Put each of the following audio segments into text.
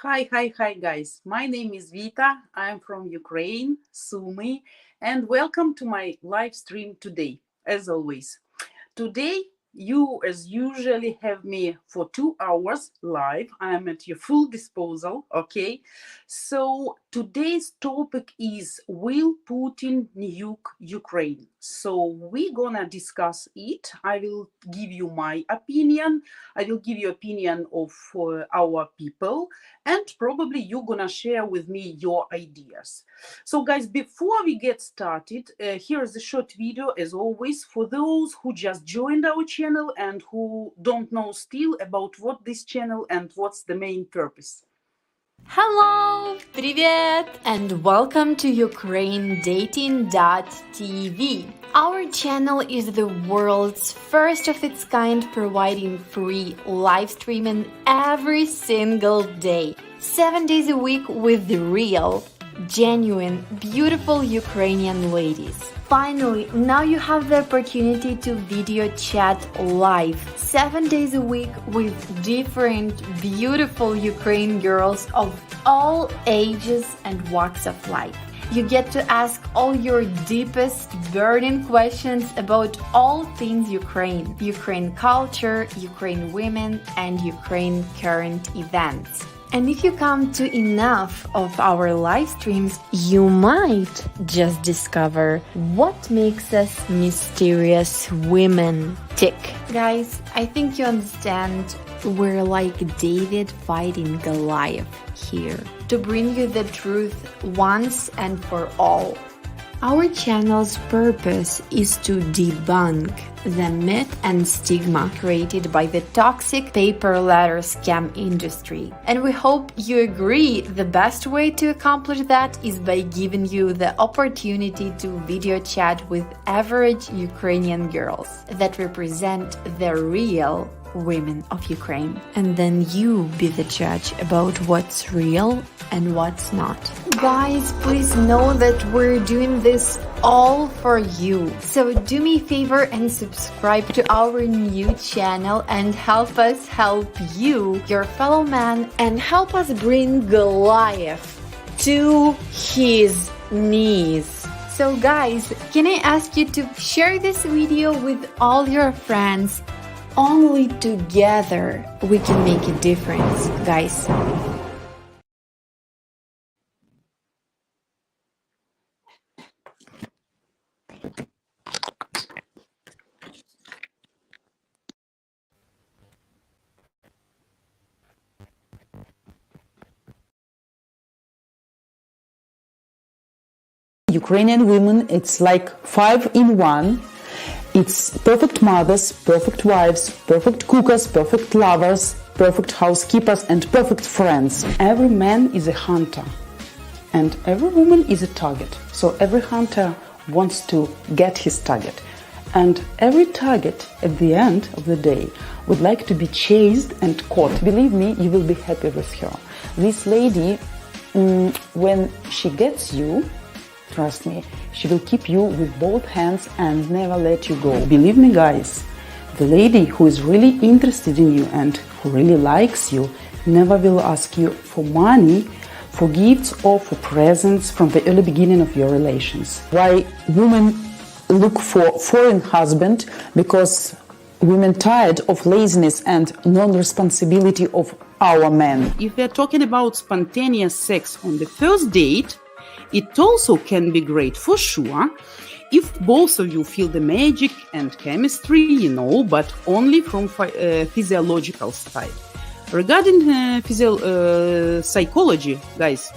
Hi, guys. My name is Vita. I'm from Ukraine, Sumy, and welcome to my live stream today, as always. Today, you, as usually, have me for 2 hours live. I'm at your full disposal, okay? So, today's topic is Will Putin nuke Ukraine? So, we're gonna discuss it. I will give you my opinion. I will give you opinion of our people, and probably you're gonna share with me your ideas. So guys, before we get started, here is a short video as always for those who just joined our channel and who don't know still about what this channel and what's the main purpose. Hello, привет, and welcome to UkraineDating.tv. Our channel is the world's first of its kind, providing free live streaming every single day, 7 days a week with the real, genuine, beautiful Ukrainian ladies. Finally, now you have the opportunity to video chat live 7 days a week with different beautiful Ukrainian girls of all ages and walks of life. You get to ask all your deepest burning questions about all things Ukraine, Ukraine culture, Ukraine women, and Ukraine current events. And if you come to enough of our live streams, you might just discover what makes us mysterious women tick. Guys, I think you understand we're like David fighting Goliath here to bring you the truth once and for all. Our channel's purpose is to debunk the myth and stigma created by the toxic paper letter scam industry. And we hope you agree the best way to accomplish that is by giving you the opportunity to video chat with average Ukrainian girls that represent the real women of Ukraine. And then you be the judge about what's real and what's not. Guys, please know that we're doing this all for you. So do me a favor and subscribe to our new channel and help us help you, your fellow man, and help us bring Goliath to his knees. So guys, can I ask you to share this video with all your friends? Only together we can make a difference, guys. Ukrainian women, it's like 5 in 1. It's perfect mothers, perfect wives, perfect cookers, perfect lovers, perfect housekeepers, and perfect friends. Every man is a hunter, and every woman is a target. So every hunter wants to get his target. And every target, at the end of the day, would like to be chased and caught. Believe me, you will be happy with her. This lady, when she gets you, trust me, she will keep you with both hands and never let you go. Believe me, guys, the lady who is really interested in you and who really likes you never will ask you for money, for gifts, or for presents from the early beginning of your relations. Why women look for foreign husband? Because women tired of laziness and non-responsibility of our men. If we're talking about spontaneous sex on the first date, it also can be great for sure if both of you feel the magic and chemistry, but only from physiological side. Regarding psychology, guys,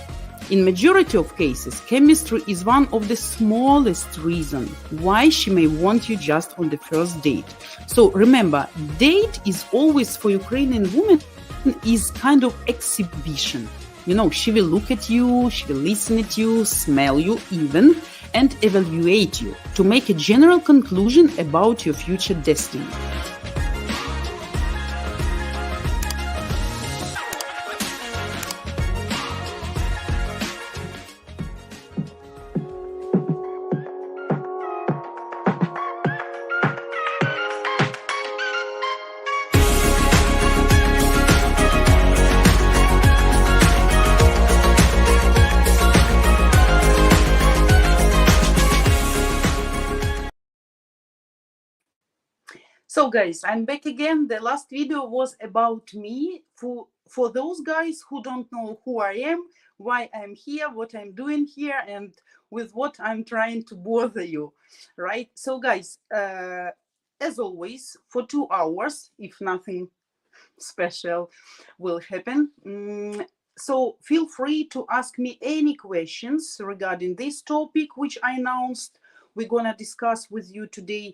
in majority of cases, chemistry is one of the smallest reasons why she may want you just on the first date. So remember, date is always for Ukrainian women is kind of exhibition. She will look at you, she will listen at you, smell you even, and evaluate you to make a general conclusion about your future destiny. So guys, I'm back again. The last video was about me. For those guys who don't know who I am, why I'm here, what I'm doing here, and with what I'm trying to bother you, right? So guys, as always, for 2 hours, if nothing special will happen, so feel free to ask me any questions regarding this topic, which I announced we're gonna discuss with you today.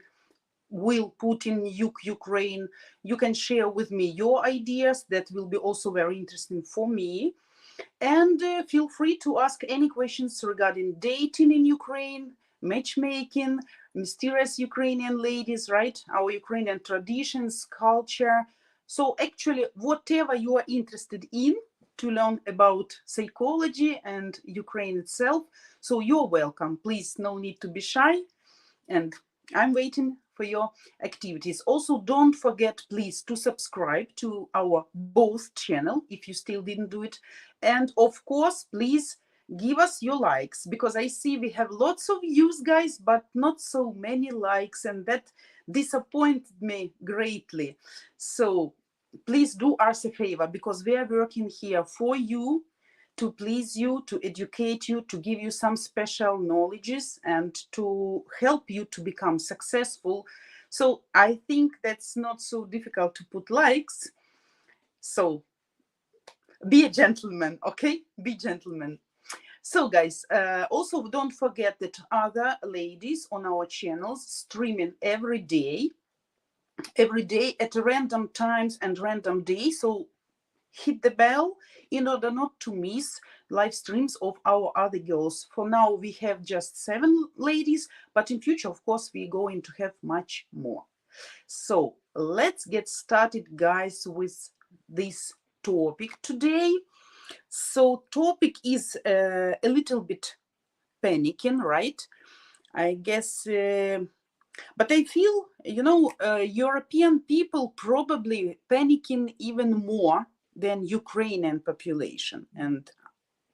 Will Putin nuke Ukraine? You can share with me your ideas. That will be also very interesting for me. And feel free to ask any questions regarding dating in Ukraine, matchmaking, mysterious Ukrainian ladies, right? Our Ukrainian traditions, culture. So actually, whatever you are interested in to learn about psychology and Ukraine itself, so you're welcome. Please, no need to be shy. And I'm waiting for your activities. Also, don't forget, please, to subscribe to our both channel if you still didn't do it. And of course, please give us your likes, because I see we have lots of views, guys, but not so many likes, and that disappointed me greatly. So please do us a favor, because we are working here for you, to please you, to educate you, to give you some special knowledges, and to help you to become successful. So I think that's not so difficult to put likes. So be a gentleman, okay? Be gentleman. So guys, also don't forget that other ladies on our channels streaming every day at random times and random days. So hit the bell in order not to miss live streams of our other girls. For now, we have just 7 ladies, but in future, of course, we're going to have much more. So let's get started, guys, with this topic today. So topic is a little bit panicking, right? I guess, but I feel, European people probably panicking even more than Ukrainian population, and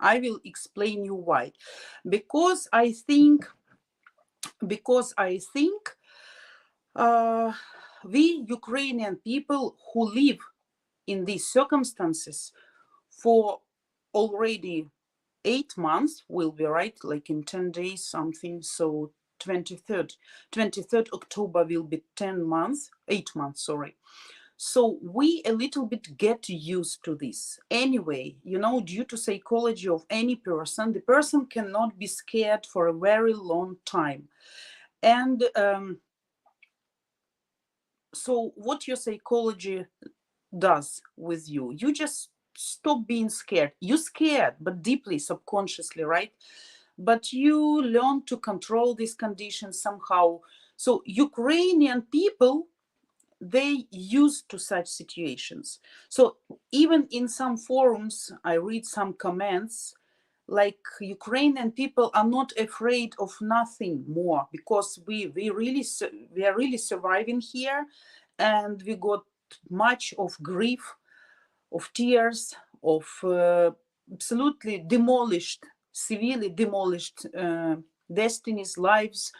I will explain you why. Because I think we Ukrainian people who live in these circumstances for already 8 months, will be right, like in 10 days something. So 23rd October will be 8 months, sorry. So we a little bit get used to this. Anyway, due to psychology of any person, the person cannot be scared for a very long time. And so what your psychology does with you, you just stop being scared. You're scared, but deeply, subconsciously, right? But you learn to control these conditions somehow. So Ukrainian people, they used to such situations. So even in some forums, I read some comments like Ukrainian people are not afraid of nothing more, because we are really surviving here, and we got much of grief, of tears, of absolutely demolished, severely demolished destinies, lives,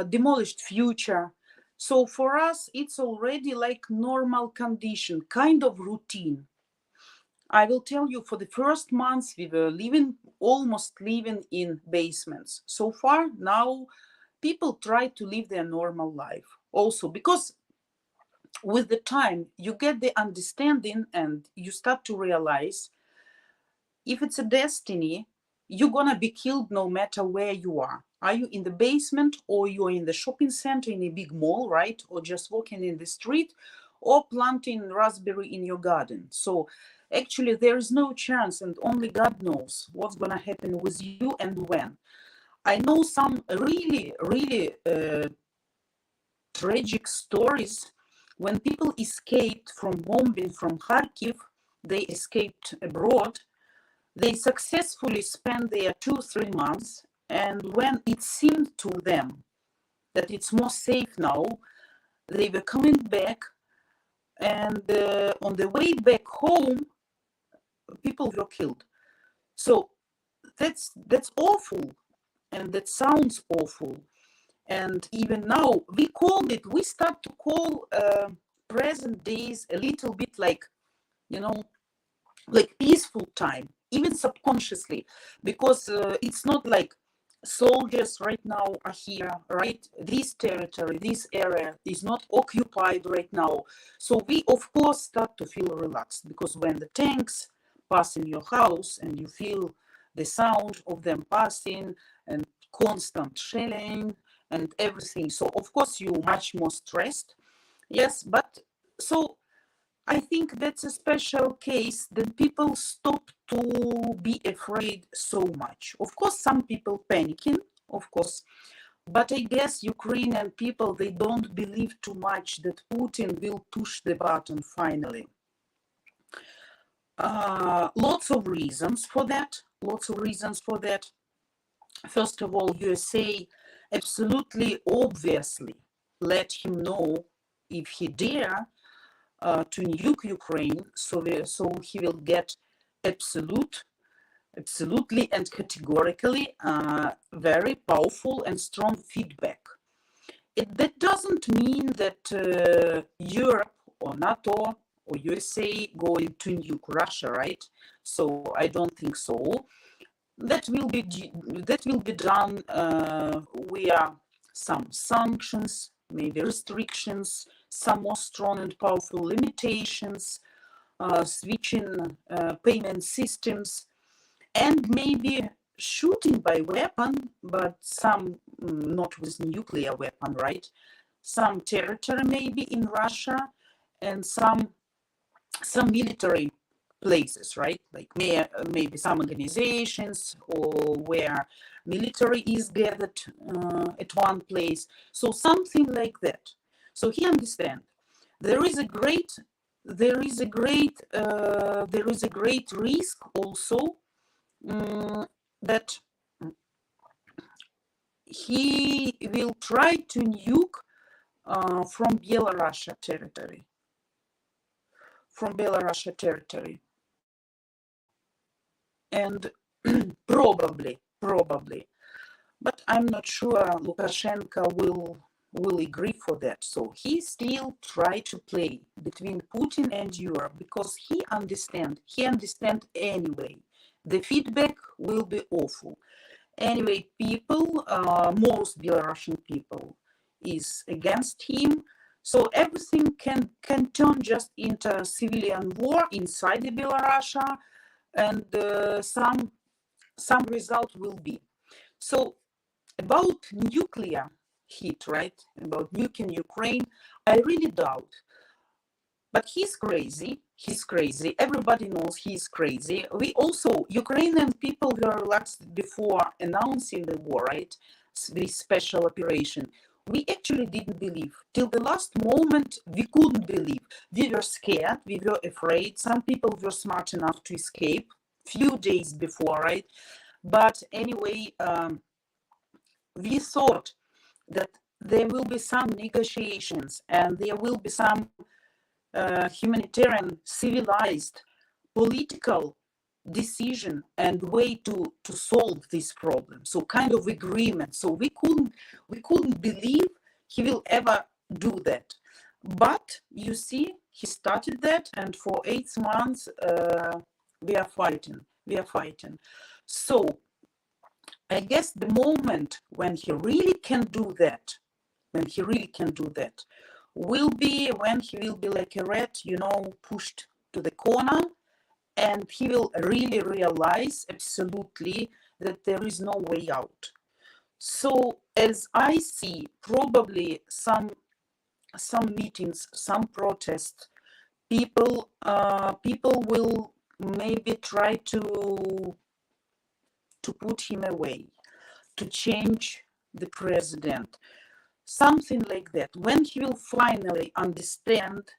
demolished future. So for us, it's already like normal condition, kind of routine. I will tell you, for the first months, we were almost living in basements. So far, now people try to live their normal life. Also, because with the time, you get the understanding and you start to realize, if it's a destiny, you're gonna be killed no matter where you are. Are you in the basement, or you're in the shopping center in a big mall, right? Or just walking in the street, or planting raspberry in your garden. So actually there is no chance, and only God knows what's gonna happen with you and when. I know some really, really tragic stories when people escaped from bombing from Kharkiv. They escaped abroad. They successfully spent there 2-3 months, and when it seemed to them that it's more safe now, they were coming back, and on the way back home, people were killed. So that's awful, and that sounds awful. And even now, we start to call present days a little bit like, like peaceful time, even subconsciously, because it's not like soldiers right now are here, right? This territory, this area is not occupied right now. So we, of course, start to feel relaxed, because when the tanks pass in your house and you feel the sound of them passing and constant shelling and everything, so of course you're much more stressed. Yes, but so I think that's a special case that people stop to be afraid so much. Of course, some people panicking, of course, but I guess Ukrainian people, they don't believe too much that Putin will push the button finally. Lots of reasons for that. First of all, USA absolutely obviously let him know if he dare to nuke Ukraine, so he will get absolutely and categorically very powerful and strong feedback. That doesn't mean that Europe or NATO or USA going to nuke Russia, right? So I don't think so. That will be done via some sanctions, maybe restrictions, some more strong and powerful limitations, switching payment systems, and maybe shooting by weapon, but some not with nuclear weapon, right? Some territory maybe in Russia, and some military places, right? Like maybe some organizations or where military is gathered at one place. So something like that. So he understands there is a great risk also that he will try to nuke from Belarusian territory. And probably, but I'm not sure Lukashenko will agree for that. So he still try to play between Putin and Europe, because he understand anyway. The feedback will be awful. Anyway, people, most Belarusian people is against him. So everything can turn just into civilian war inside the Belarus, and some result will be. So about nuclear hit, right? About nuking Ukraine, I really doubt. But he's crazy. Everybody knows he's crazy. We also, Ukrainian people were relaxed before announcing the war, right? This special operation. We actually didn't believe. Till the last moment, we couldn't believe. We were scared. We were afraid. Some people were smart enough to escape few days before, right? But anyway, we thought that there will be some negotiations and there will be some humanitarian, civilized, political decision and way to solve this problem. So kind of agreement. So we couldn't believe he will ever do that. But you see, he started that, and for 8 months we are fighting. So I guess the moment when he really can do that, will be when he will be like a rat, pushed to the corner, and he will really realize absolutely that there is no way out. So as I see, probably some meetings, some protests, people will maybe try to put him away, to change the president, something like that. When he will finally understand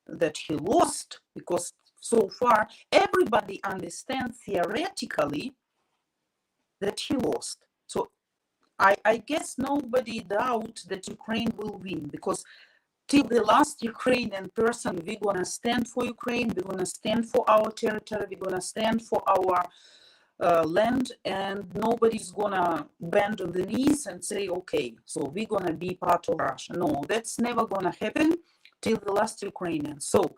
that he lost, because so far everybody understands theoretically that he lost. So I guess nobody doubts that Ukraine will win, because till the last Ukrainian person, we're gonna stand for Ukraine, we're gonna stand for our territory, we're gonna stand for our land, and nobody's gonna bend on the knees and say, okay, so we're gonna be part of Russia. No, that's never gonna happen till the last Ukrainian. So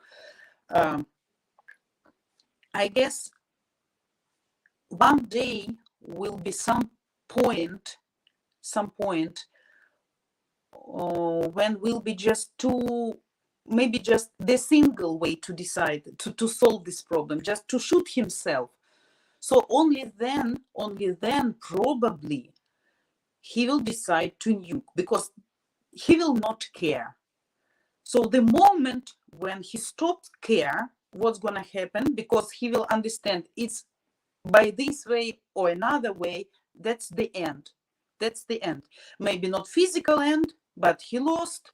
I guess one day will be some point when will be just two, maybe just the single way to decide to solve this problem, just to shoot himself. So only then probably he will decide to nuke, because he will not care. So the moment when he stops care, what's gonna happen, because he will understand it's by this way or another way, that's the end. That's the end. Maybe not physical end, but he lost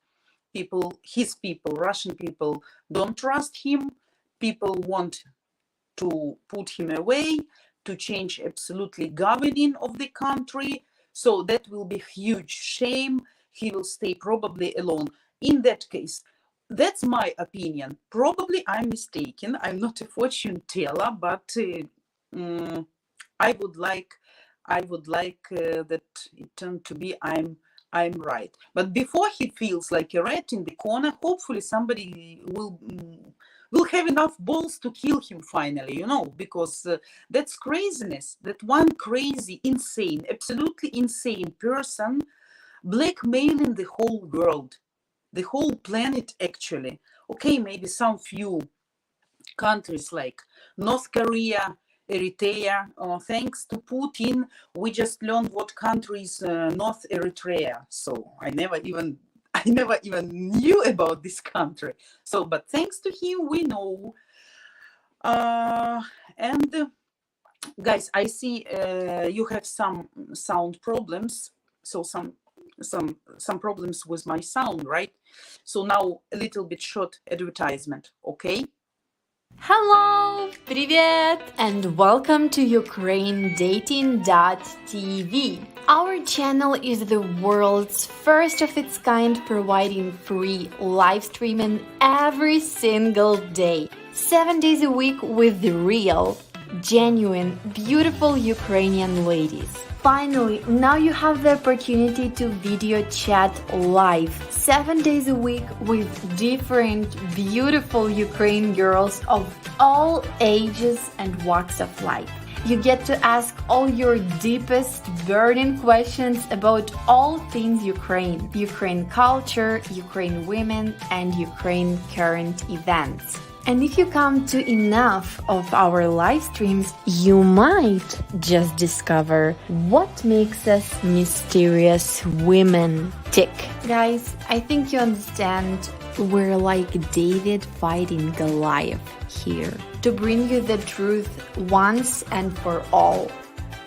people, his people, Russian people don't trust him. People want to put him away, to change absolutely governing of the country. So that will be huge shame. He will stay probably alone. In that case, that's my opinion. Probably I'm mistaken. I'm not a fortune teller, but I would like that it turned to be I'm right. But before he feels like a rat in the corner, hopefully somebody will have enough balls to kill him finally, because that's craziness. That one crazy, insane, absolutely insane person blackmailing the whole world, the whole planet actually. Okay, maybe some few countries like North Korea, Eritrea. Thanks to Putin, we just learned what country is North Eritrea. So I never even knew about this country. So, but thanks to him, we know. And guys, I see you have some sound problems. So some problems with my sound, right? So now a little bit short advertisement, okay? Hello, привет, and welcome to UkraineDating.tv. Our channel is the world's first of its kind, providing free live streaming every single day, 7 days a week with the real, genuine, beautiful Ukrainian ladies. Finally, now you have the opportunity to video chat live 7 days a week with different beautiful Ukrainian girls of all ages and walks of life. You get to ask all your deepest burning questions about all things Ukraine, Ukraine culture, Ukraine women, and Ukraine current events. And if you come to enough of our live streams, you might just discover what makes us mysterious women tick. Guys, I think you understand we're like David fighting Goliath here to bring you the truth once and for all.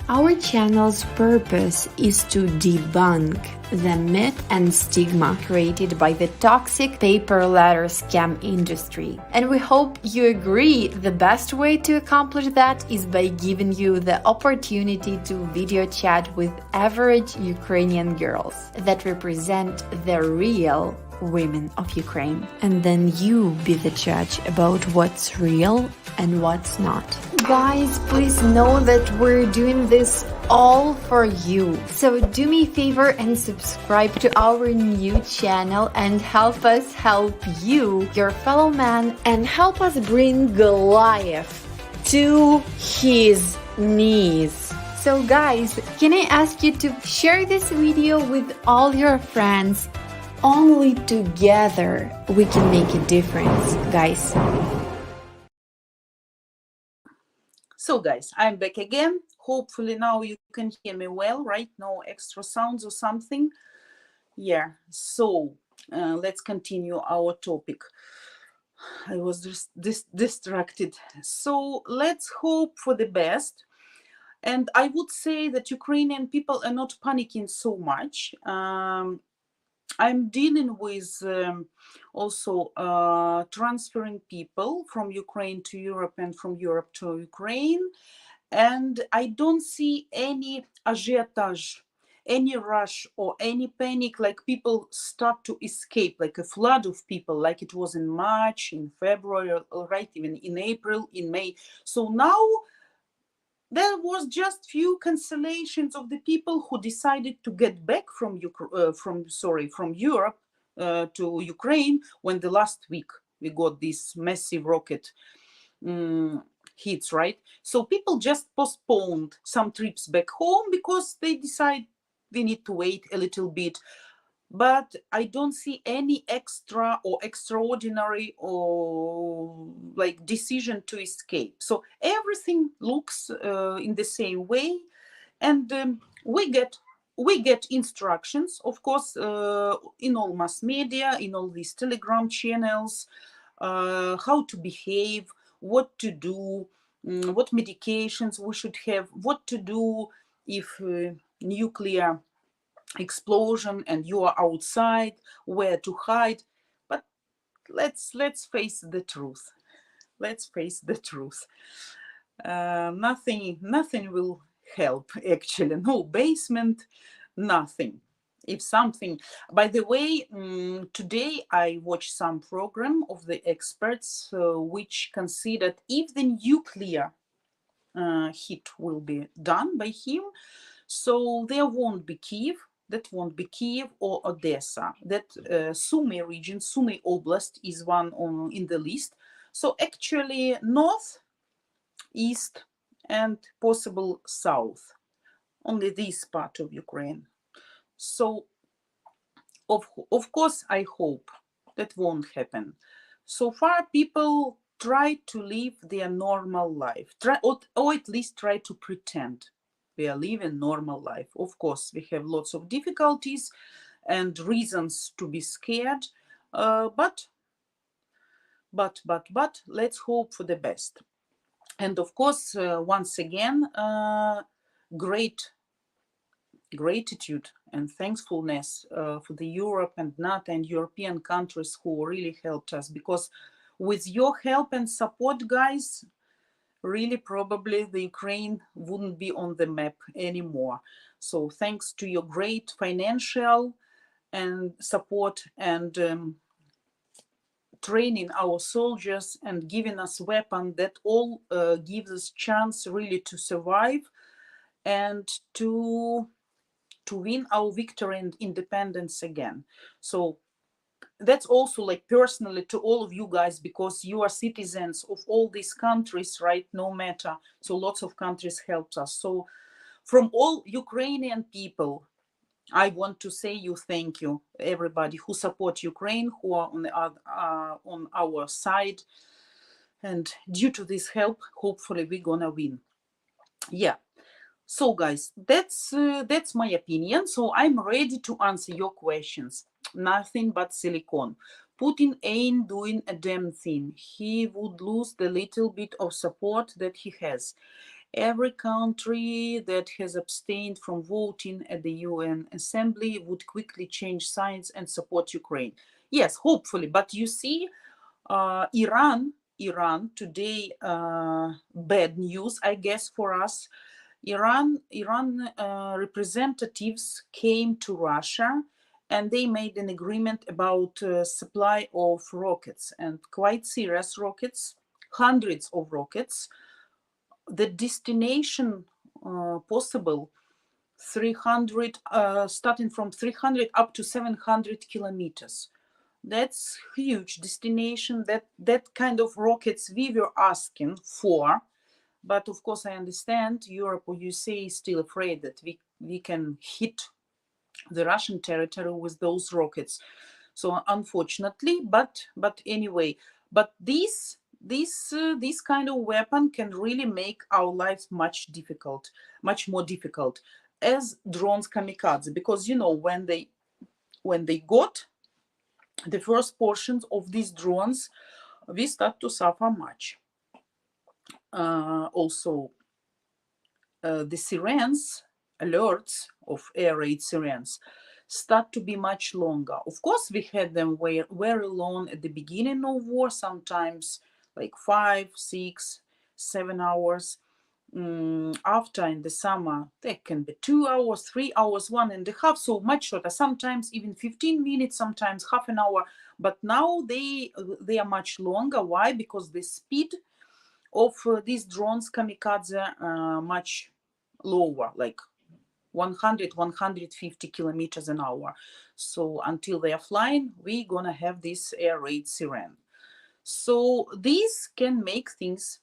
Our channel's purpose is to debunk the myth and stigma created by the toxic paper letter scam industry. And we hope you agree the best way to accomplish that is by giving you the opportunity to video chat with average Ukrainian girls that represent the real women of Ukraine. And then you be the judge about what's real and what's not. Guys, please know that we're doing this all for you. So do me a favor and subscribe to our new channel and help us help you, your fellow man, and help us bring Goliath to his knees. So guys, can I ask you to share this video with all your friends? Only together we can make a difference, guys. So guys, I'm back again. Hopefully now you can hear me well, right? No extra sounds or something. Yeah, so let's continue our topic. I was just distracted. So let's hope for the best. And I would say that Ukrainian people are not panicking so much. I'm dealing with also transferring people from Ukraine to Europe and from Europe to Ukraine. And I don't see any agitage, any rush or any panic, like people start to escape, like a flood of people, like it was in March, in February, or right, even in April, in May. So now there was just few cancellations of the people who decided to get back from Europe to Ukraine when the last week we got this massive rocket hits, right? So people just postponed some trips back home because they decide we need to wait a little bit. But I don't see any extra or extraordinary or like decision to escape. So everything looks in the same way, and we get instructions, of course, in all mass media, in all these Telegram channels, how to behave, what to do, what medications we should have, what to do if nuclear explosion and you are outside, where to hide. But let's face the truth. Let's face the truth. Nothing will help, actually. No basement, nothing. If something, by the way, today I watched some program of the experts which considered if the nuclear hit will be done by him, so there won't be Kiev, that won't be Kiev or Odessa. That Sumy region, Sumy Oblast is one in the list. So actually north, east, and possible south. Only this part of Ukraine. So of course I hope that won't happen. So far people try to live their normal life, or at least try to pretend we are living normal life. Of course, we have lots of difficulties and reasons to be scared, but let's hope for the best. And of course, once again, gratitude and thankfulness for the Europe and NATO and European countries who really helped us, because with your help and support, guys, really probably the Ukraine wouldn't be on the map anymore. So thanks to your great financial and support and training our soldiers and giving us weapons, that all gives us chance really to survive and to win our victory and independence again. So that's also like personally to all of you guys, because you are citizens of all these countries, right? No matter. So lots of countries helped us. So from all Ukrainian people, I want to say you thank you, everybody who support Ukraine, who are on our side. And due to this help, hopefully we're gonna win. Yeah. So guys, that's my opinion. So I'm ready to answer your questions. Nothing but silicon. Putin ain't doing a damn thing. He would lose the little bit of support that he has. Every country that has abstained from voting at the UN Assembly would quickly change sides and support Ukraine. Yes, hopefully. But you see, Iran today, bad news, I guess, for us. Iran representatives came to Russia and they made an agreement about supply of rockets, and quite serious rockets, hundreds of rockets. The destination possible 300, starting from 300 up to 700 kilometers. That's huge destination. That kind of rockets we were asking for. But of course, I understand Europe or USA is still afraid that we can hit the Russian territory with those rockets. So unfortunately, but anyway, but this kind of weapon can really make our lives much more difficult, as drones kamikaze, because when they got the first portions of these drones, we start to suffer much. Also, the sirens, alerts of air raid sirens, start to be much longer. Of course, we had them very long at the beginning of war, sometimes like 5, 6, 7 hours. After, in the summer, they can be 2 hours, 3 hours, 1.5, so much shorter, sometimes even 15 minutes, sometimes half an hour. But now they are much longer. Why? Because the speed of these drones kamikaze much lower, like 100-150 kilometers an hour. So until they are flying, we're gonna have this air raid siren. So this can make things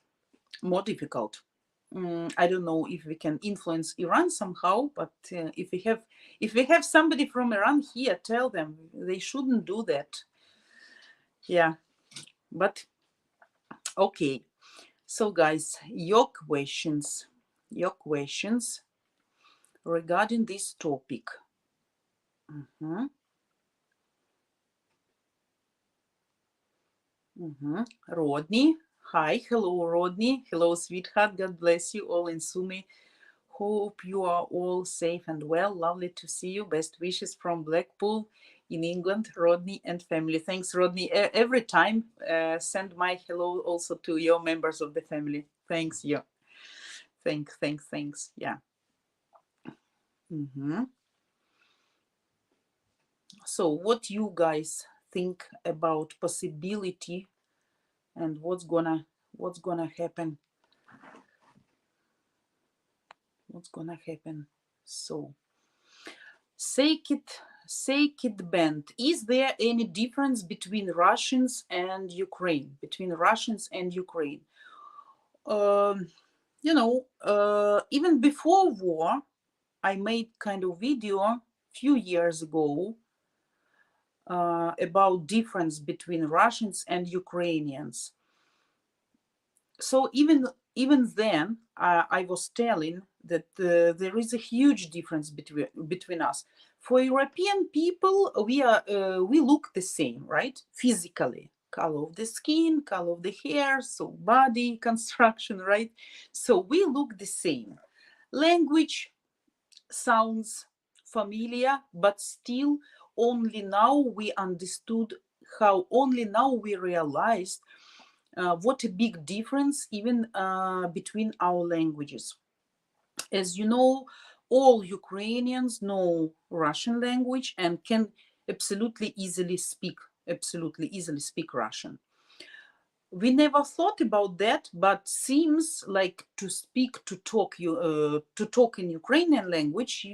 more difficult. I don't know if we can influence Iran somehow, but if we have somebody from Iran here, tell them they shouldn't do that. Yeah, but okay. So guys, your questions regarding this topic. Rodney, hi, hello Rodney, hello sweetheart, God bless you all in Sumy. Hope you are all safe and well. Lovely to see you. Best wishes from Blackpool in England, Rodney and family. Thanks, Rodney. Every time, send my hello also to your members of the family. Thanks, yeah. Thanks. Yeah. So, what you guys think about possibility and what's gonna happen? What's gonna happen? So, Sakit Band. Is there any difference between Russians and Ukraine? Even before war, I made kind of video a few years ago about difference between Russians and Ukrainians. So even then, I was telling that there is a huge difference between us. For European people, we look the same, right? Physically, color of the skin, color of the hair, so body construction, right? So we look the same. Language sounds familiar, but still only now we understood how, only now we realized what a big difference even between our languages. As you know, all Ukrainians know Russian language and can absolutely easily speak Russian. We never thought about that, but seems like to talk in Ukrainian language,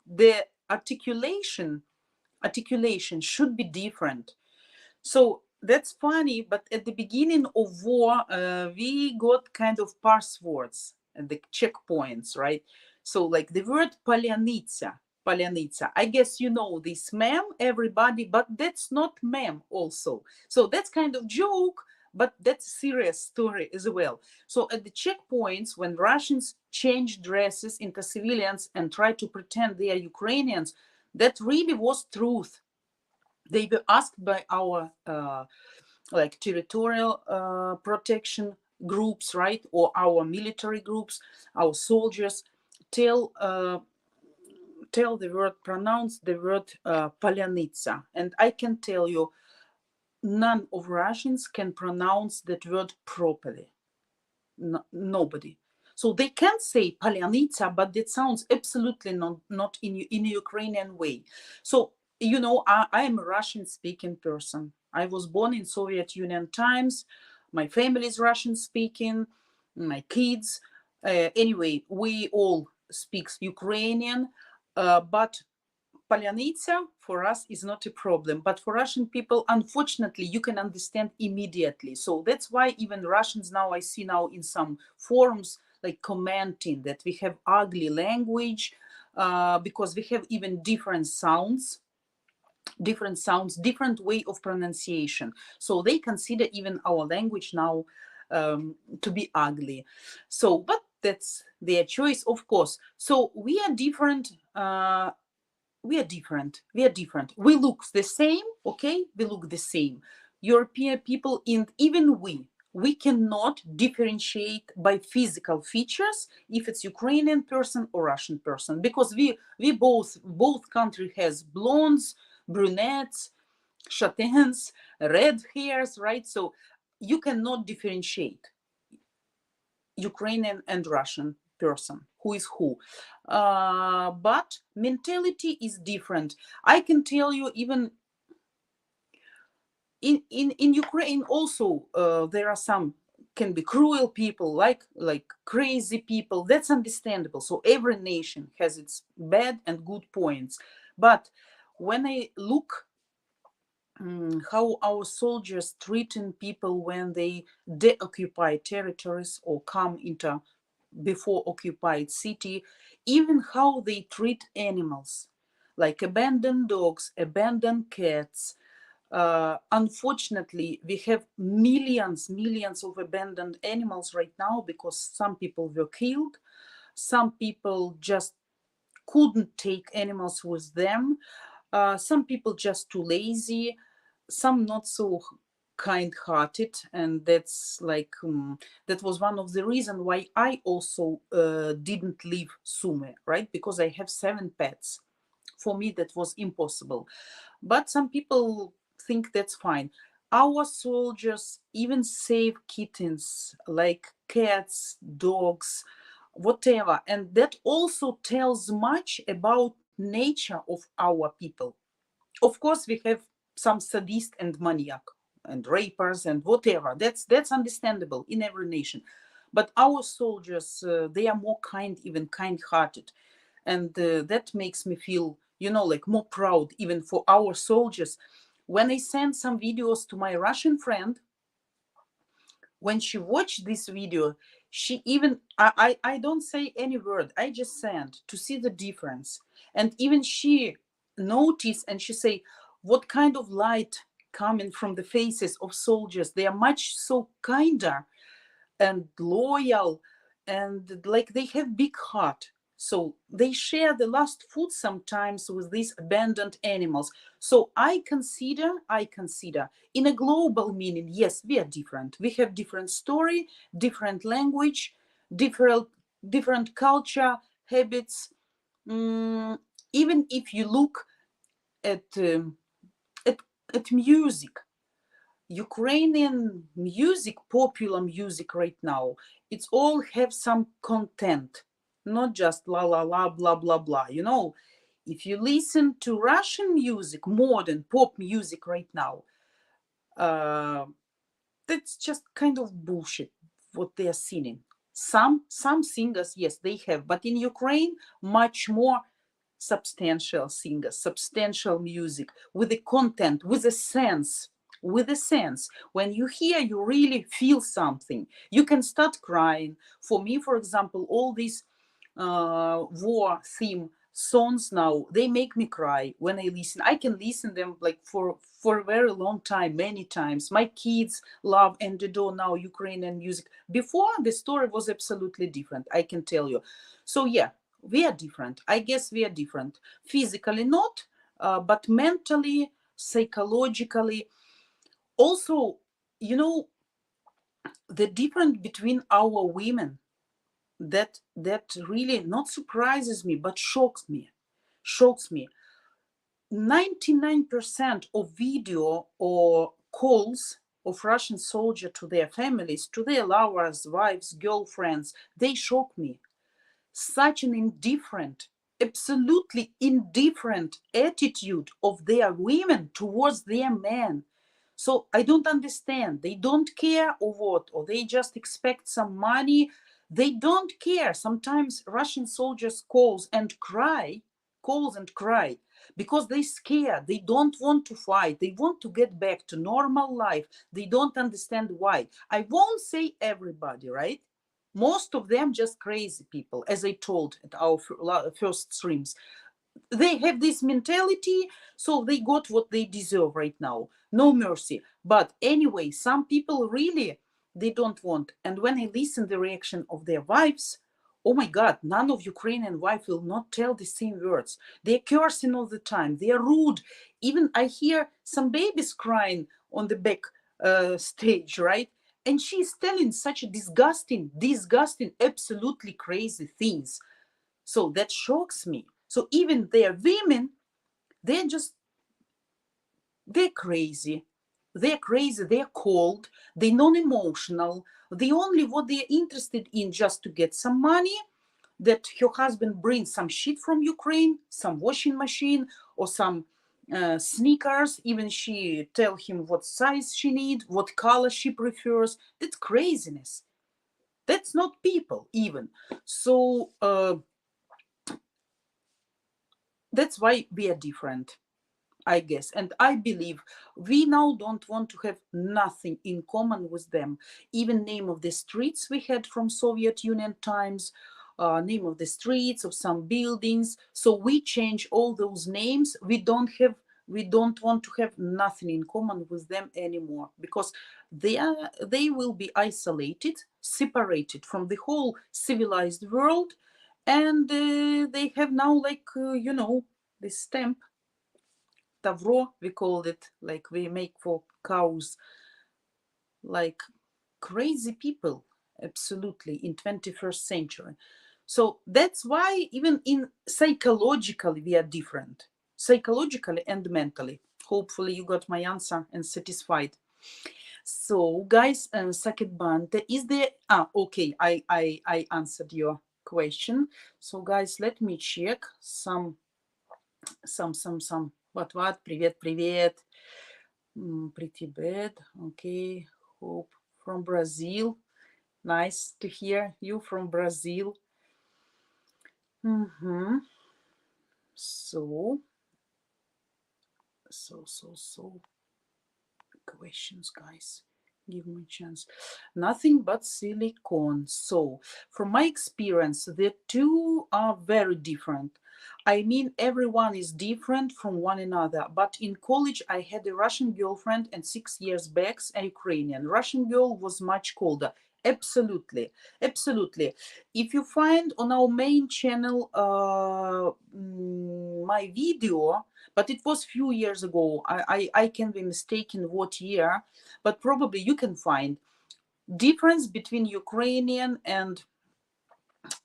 the articulation should be different. So that's funny, but at the beginning of war, we got kind of passwords and the checkpoints, right? So like the word Polyanitsa. I guess you know this meme, everybody, but that's not meme also. So that's kind of joke, but that's a serious story as well. So at the checkpoints, when Russians change dresses into civilians and try to pretend they are Ukrainians, that really was truth. They were asked by our territorial protection groups, right, or our military groups, our soldiers, pronounce the word Polyanitsa. And I can tell you, none of Russians can pronounce that word properly. Nobody. So they can say Polyanitsa, but that sounds absolutely not in a Ukrainian way. So, you know, I am a Russian-speaking person. I was born in Soviet Union times. My family is Russian-speaking, my kids. Anyway, we all speak Ukrainian, but Polyanitsa for us is not a problem, but for Russian people, unfortunately, you can understand immediately. So that's why even Russians now, I see now in some forums, like commenting that we have ugly language because we have even different sounds, different way of pronunciation. So they consider even our language now to be ugly. So, but that's their choice, of course. So we are different. We are different. We look the same, okay? We look the same. European people, and even we cannot differentiate by physical features if it's Ukrainian person or Russian person, because we both country has blondes, brunettes, châtaignes, red hairs, right? So you cannot differentiate Ukrainian and Russian person, who is who. But mentality is different. I can tell you, even in Ukraine also, there are some can be cruel people, like crazy people. That's understandable. So every nation has its bad and good points. But when I look how our soldiers treating people when they deoccupy territories or come into before occupied city, even how they treat animals, like abandoned dogs, abandoned cats. Unfortunately, we have millions of abandoned animals right now because some people were killed. Some people just couldn't take animals with them. Some people just too lazy. Some not so kind-hearted, and that's like that was one of the reasons why I also didn't leave Sumy, right? Because I have 7 pets. For me, that was impossible. But some people think that's fine. Our soldiers even save kittens, like cats, dogs, whatever. And that also tells much about nature of our people. Of course, we have some sadist and maniac and rapers and whatever. That's understandable in every nation. But our soldiers, they are more kind, even kind-hearted. And that makes me feel, like more proud even for our soldiers. When I send some videos to my Russian friend, when she watched this video, she even, I don't say any word, I just send to see the difference. And even she noticed and she say, what kind of light coming from the faces of soldiers. They are much so kinder and loyal, and like they have big heart. So they share the last food sometimes with these abandoned animals. So I consider in a global meaning, yes, we are different. We have different story, different language, different culture, habits. Even if you look at, at music, Ukrainian music, popular music right now, it's all have some content, not just la la la, blah blah blah. If you listen to Russian music, modern pop music right now, that's just kind of bullshit what they are singing. Some singers, yes, they have, but in Ukraine, much more substantial singers, substantial music with the content, with a sense. With a sense, when you hear, you really feel something. You can start crying. For me, for example, all these war theme songs now, they make me cry when I listen. I can listen them like for a very long time, many times. My kids love and adore now Ukrainian music. Before, the story was absolutely different, I can tell you. So yeah, we are different. I guess we are different. Physically not, but mentally, psychologically. Also, the difference between our women, that really not surprises me, but shocks me. 99% of video or calls of Russian soldier to their families, to their lovers, wives, girlfriends, they shock me. Such an indifferent, absolutely indifferent attitude of their women towards their men. So I don't understand. They don't care or what, or they just expect some money. They don't care. Sometimes Russian soldiers calls and cry because they scared. They don't want to fight. They want to get back to normal life. They don't understand why. I won't say everybody, right? Most of them just crazy people, as I told at our first streams. They have this mentality, so they got what they deserve right now. No mercy. But anyway, some people really, they don't want. And when I listen the reaction of their wives, oh my God, none of Ukrainian wife will not tell the same words. They're cursing all the time. They are rude. Even I hear some babies crying on the back stage, right? And she's telling such disgusting, absolutely crazy things. So that shocks me. So even their women, they're crazy. They're crazy, they're cold, they're non-emotional. The only what they're interested in just to get some money, that her husband brings some shit from Ukraine, some washing machine or some sneakers. Even she tell him what size she need, what color she prefers. That's craziness. That's not people even. So that's why we are different, I guess. And I believe we now don't want to have nothing in common with them. Even name of the streets we had from Soviet Union times, name of the streets of some buildings. So we change all those names. We don't want to have nothing in common with them anymore, because they will be isolated, separated from the whole civilized world. And they have now, like, this stamp, Tavro, we called it, like we make for cows, like crazy people, absolutely, in 21st century. So that's why even in psychologically we are different, psychologically and mentally. Hopefully you got my answer and satisfied. So guys, Sakit Bante, is there, okay, I answered your question. So guys, let me check some, what, привет, pretty bad, okay, hope from Brazil, nice to hear you from Brazil. So questions, guys, give me a chance. Nothing but silicone. So from my experience, the two are very different. I mean, everyone is different from one another. But in college, I had a Russian girlfriend, and 6 years back, a Ukrainian. Russian girl was much colder. Absolutely. If you find on our main channel my video, but it was few years ago, I can be mistaken what year, but probably you can find difference between Ukrainian and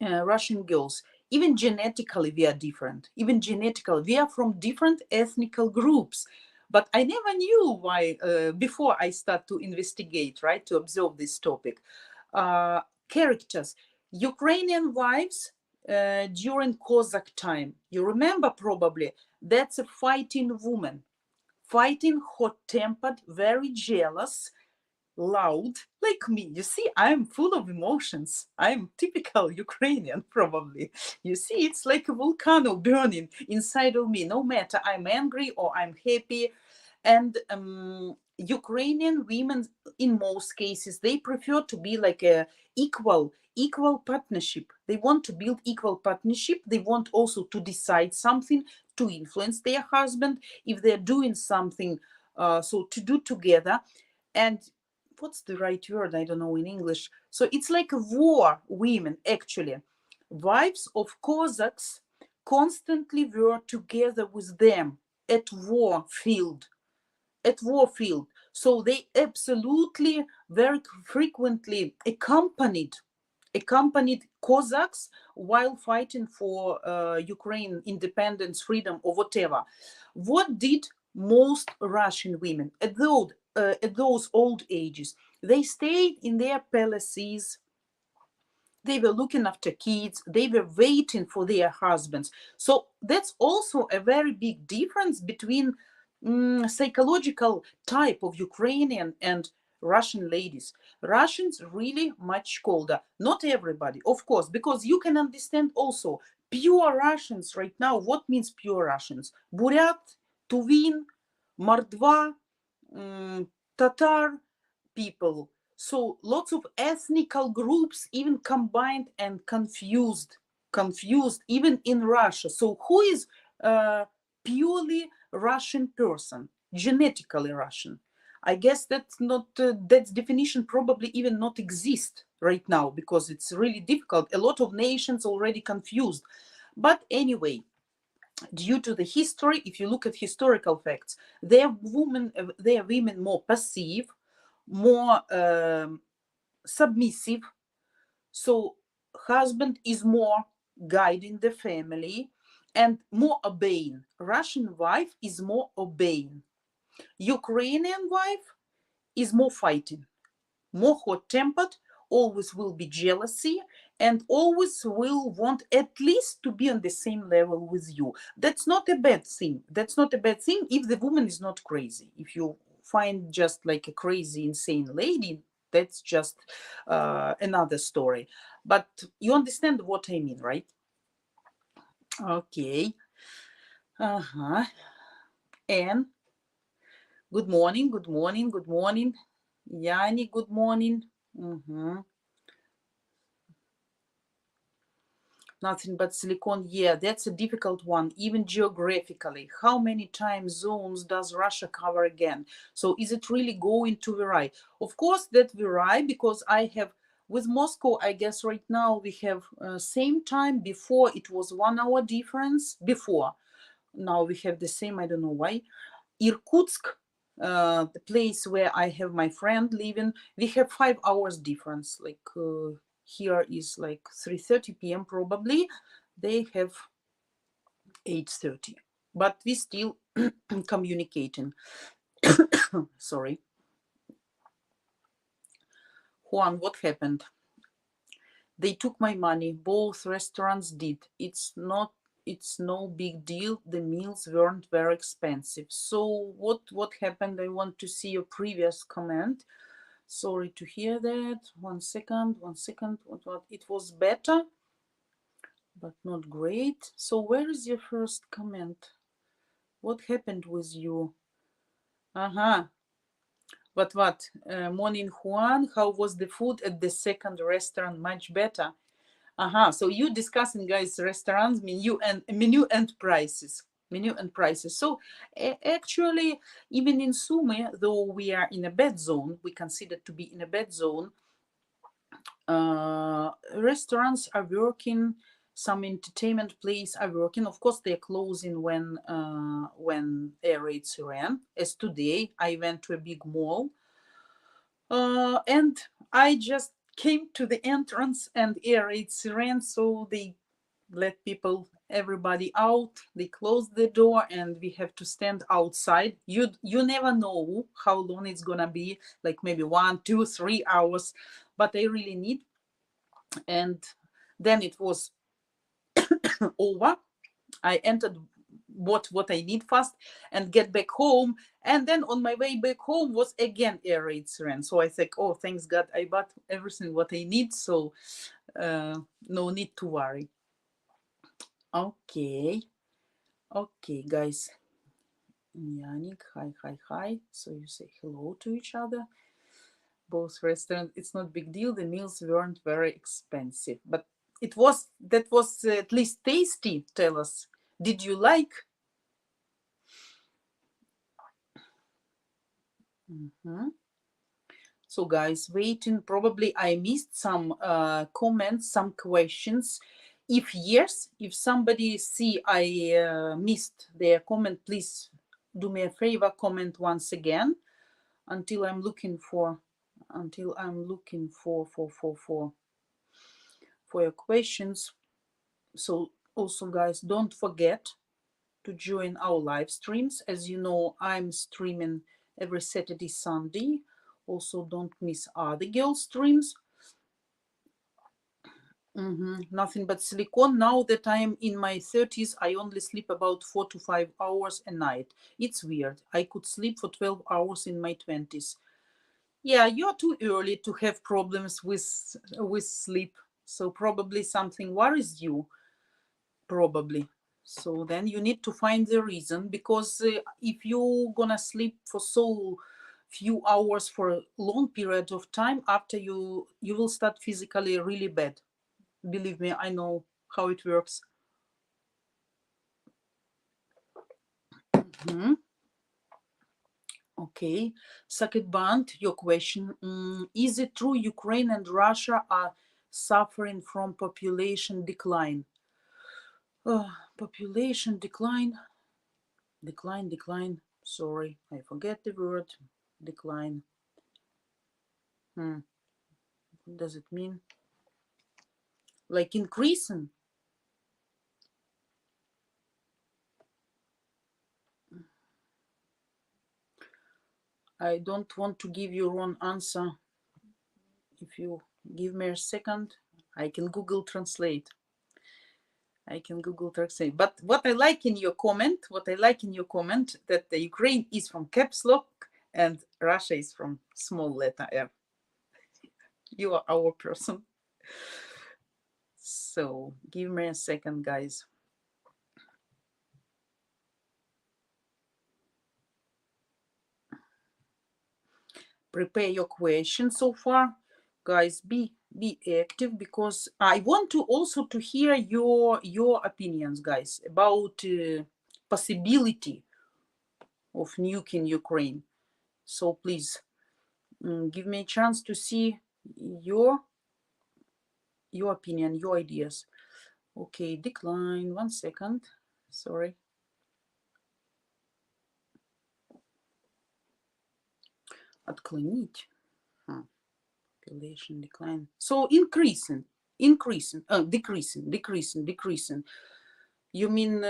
Russian girls. Even genetically we are different. Even genetically we are from different ethnical groups. But I never knew why before I start to investigate, right, to observe this topic. Characters. Ukrainian wives during Cossack time. You remember probably, that's a fighting woman. Fighting, hot-tempered, very jealous, loud, like me. You see, I'm full of emotions. I'm typical Ukrainian, probably. You see, it's like a volcano burning inside of me, no matter I'm angry or I'm happy. And Ukrainian women, in most cases, they prefer to be like a equal partnership. They want to build equal partnership. They want also to decide something, to influence their husband if they're doing something, so to do together. And what's the right word? I don't know in English. So it's like a war women, actually. Wives of Cossacks constantly were together with them at war field. So they absolutely very frequently accompanied Cossacks while fighting for Ukraine independence, freedom, or whatever. What did most Russian women at those old ages? They stayed in their palaces. They were looking after kids. They were waiting for their husbands. So that's also a very big difference between psychological type of Ukrainian and Russian ladies. Russians really much colder. Not everybody, of course, because you can understand also pure Russians right now. What means pure Russians? Buryat, Tuvin, Mordva, Tatar people. So lots of ethnical groups, even combined and confused even in Russia. So who is purely Russian person, genetically Russian? I guess that's not that definition probably even not exist right now, because it's really difficult. A lot of nations already confused. But anyway, due to the history, if you look at historical facts, they are women more passive, more submissive. So husband is more guiding the family and more obeying. Russian wife is more obeying. Ukrainian wife is more fighting, more hot-tempered, always will be jealousy, and always will want at least to be on the same level with you. That's not a bad thing. That's not a bad thing if the woman is not crazy. If you find just like a crazy, insane lady, that's just another story. But you understand what I mean, right? Okay. Uh-huh. And good morning, good morning, good morning. Yani, good morning. Nothing but silicon. Yeah, that's a difficult one, even geographically. How many time zones does Russia cover again? So is it really going to vary? Of course, that vary because I have, with Moscow, I guess right now we have same time. Before it was 1 hour difference. Before, now we have the same. I don't know why. Irkutsk, the place where I have my friend living, we have 5 hours difference. Like here is like 3:30 p.m. probably. They have 8:30, but we still communicating. Sorry. Juan, what happened? They took my money. Both restaurants did. It's no big deal. The meals weren't very expensive. So what happened? I want to see your previous comment. Sorry to hear that. One second. What? It was better, but not great. So where is your first comment? What happened with you? Uh-huh. What? Morning, Juan. How was the food at the second restaurant? Much better. So you discussing, guys, restaurants, menu and prices. Menu and prices. So actually, even in Sumy, though we are in a bad zone, we consider to be in a bad zone, restaurants are working, some entertainment places are working. Of course, they're closing when air raids ran. As today, I went to a big mall, and I just came to the entrance and air raids ran, so they let everybody out. They closed the door and we have to stand outside. You never know how long it's gonna be, like maybe 1, 2, 3 hours, but I really need. And then it was over. I entered what I need fast and get back home. And then on my way back home was again air raids ran. So I think, oh, thanks God, I bought everything what I need. So no need to worry. Okay, guys. Yannick, hi. So you say hello to each other. Both restaurants, it's not big deal. The meals weren't very expensive, but that was at least tasty. Tell us, did you like? So guys, waiting. Probably I missed some comments, some questions. If yes, if somebody see I missed their comment, please do me a favor, comment once again until I'm looking for your questions. So also, guys, don't forget to join our live streams. As you know, I'm streaming every Saturday, Sunday. Also, don't miss other girl streams. Nothing but silicone. Now that I'm in my 30s, I only sleep about 4 to 5 hours a night. It's weird. I could sleep for 12 hours in my 20s. Yeah, you're too early to have problems with sleep. So probably something worries you. Probably. So then you need to find the reason, because if you're gonna sleep for so few hours for a long period of time, after you will start physically really bad. Believe me, I know how it works. Okay, Sakit Band, your question. Is it true Ukraine and Russia are suffering from population decline? Population decline. Sorry, I forget the word. Decline. What does it mean? Like increasing? I don't want to give you wrong answer. If you give me a second, I can Google Translate. But what I like in your comment, that the Ukraine is from caps lock and Russia is from small letter R. You are our person. So give me a second, guys. Prepare your questions so far. Guys, be active, because I want to also to hear your opinions, guys, about possibility of nuke in Ukraine. So please give me a chance to see your opinion, your ideas. Okay, decline. 1 second. Sorry. Отклонить. Population decline. So decreasing. You mean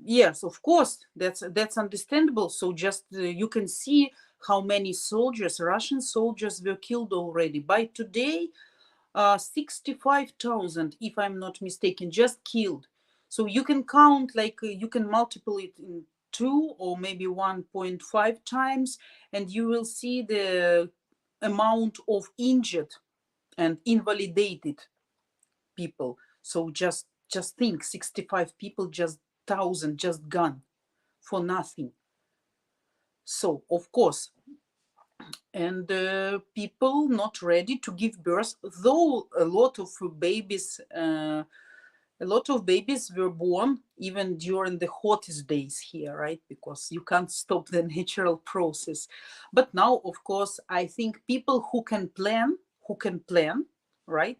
yes, of course, that's understandable. So just you can see how many soldiers, Russian soldiers, were killed already. By today, 65,000, if I'm not mistaken, just killed. So you can count, like you can multiply it in 2 or maybe 1.5 times, and you will see the amount of injured and invalidated people. So just think, 65 people, just 1,000 just gone for nothing. So of course, and people not ready to give birth, though a lot of babies were born even during the hottest days here, right? Because you can't stop the natural process. But now, of course, I think people who can plan, right?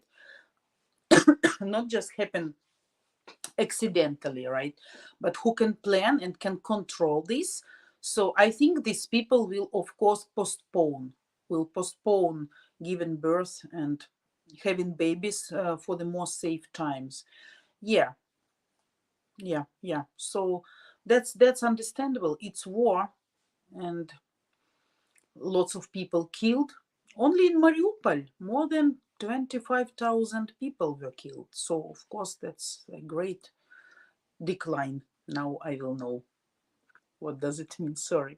Not just happen accidentally, right? But who can plan and can control this. So I think these people will, of course, postpone giving birth and having babies for the more safe times. Yeah. So that's understandable. It's war, and lots of people killed. Only in Mariupol, more than 25,000 people were killed. So of course that's a great decline. Now I will know what does it mean. Sorry.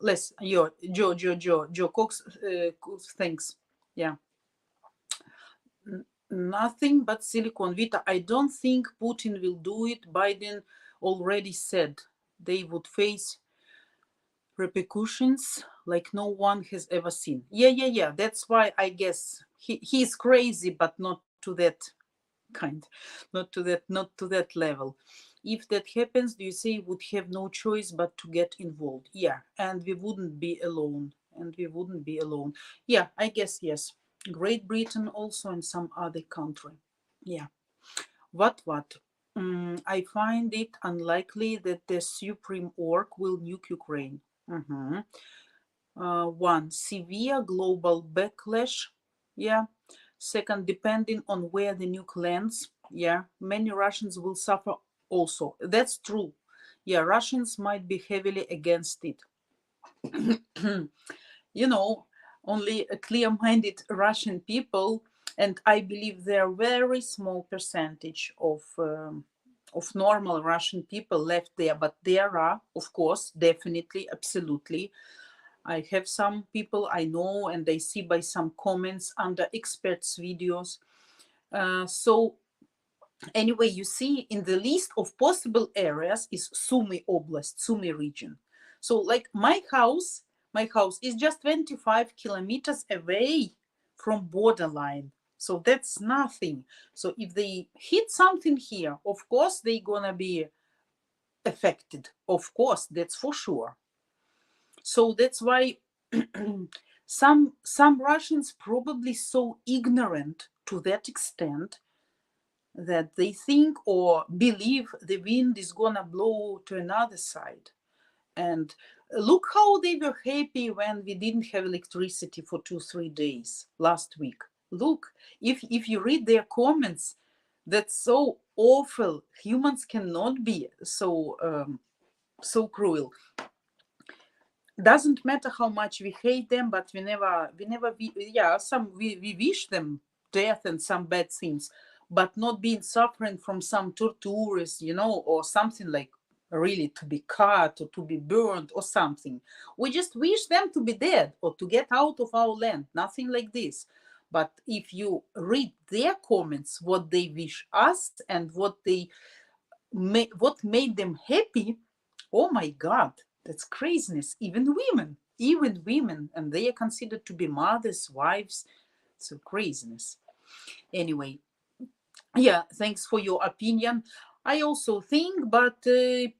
Let's Joe Cox. Thanks. Yeah. Nothing but Silicon Vita. I don't think Putin will do it. Biden already said they would face repercussions like no one has ever seen. Yeah. That's why I guess he's crazy, but not to that kind, not to that level. If that happens, do you say would have no choice but to get involved? Yeah, and we wouldn't be alone. Yeah, I guess yes. Great Britain also, and some other country. Yeah. What? I find it unlikely that the Supreme Org will nuke Ukraine. One, severe global backlash. Yeah. Second, depending on where the nuke lands. Yeah. Many Russians will suffer also. That's true. Yeah. Russians might be heavily against it. Only a clear-minded Russian people, and I believe they're a very small percentage of normal Russian people left there, but there are, of course, definitely, absolutely. I have some people I know, and I see by some comments under experts' videos. So anyway, you see in the list of possible areas is Sumy Oblast, Sumy region. So like my house is just 25 kilometers away from borderline. So that's nothing. So if they hit something here, of course they're gonna be affected. Of course, that's for sure. So that's why some Russians probably so ignorant to that extent that they think or believe the wind is gonna blow to another side. And look how they were happy when we didn't have electricity for 2-3 days last week. Look, if you read their comments, that's so awful. Humans cannot be so cruel. doesn't matter how much we hate them, but we wish them death and some bad things, but not being suffering from some tortures, or something like really to be cut or to be burned or something. We just wish them to be dead or to get out of our land, nothing like this. But if you read their comments, what they wish us and what made them happy, oh my God, that's craziness. Even women, and they are considered to be mothers, wives. So craziness. Anyway, yeah, thanks for your opinion. I also think, but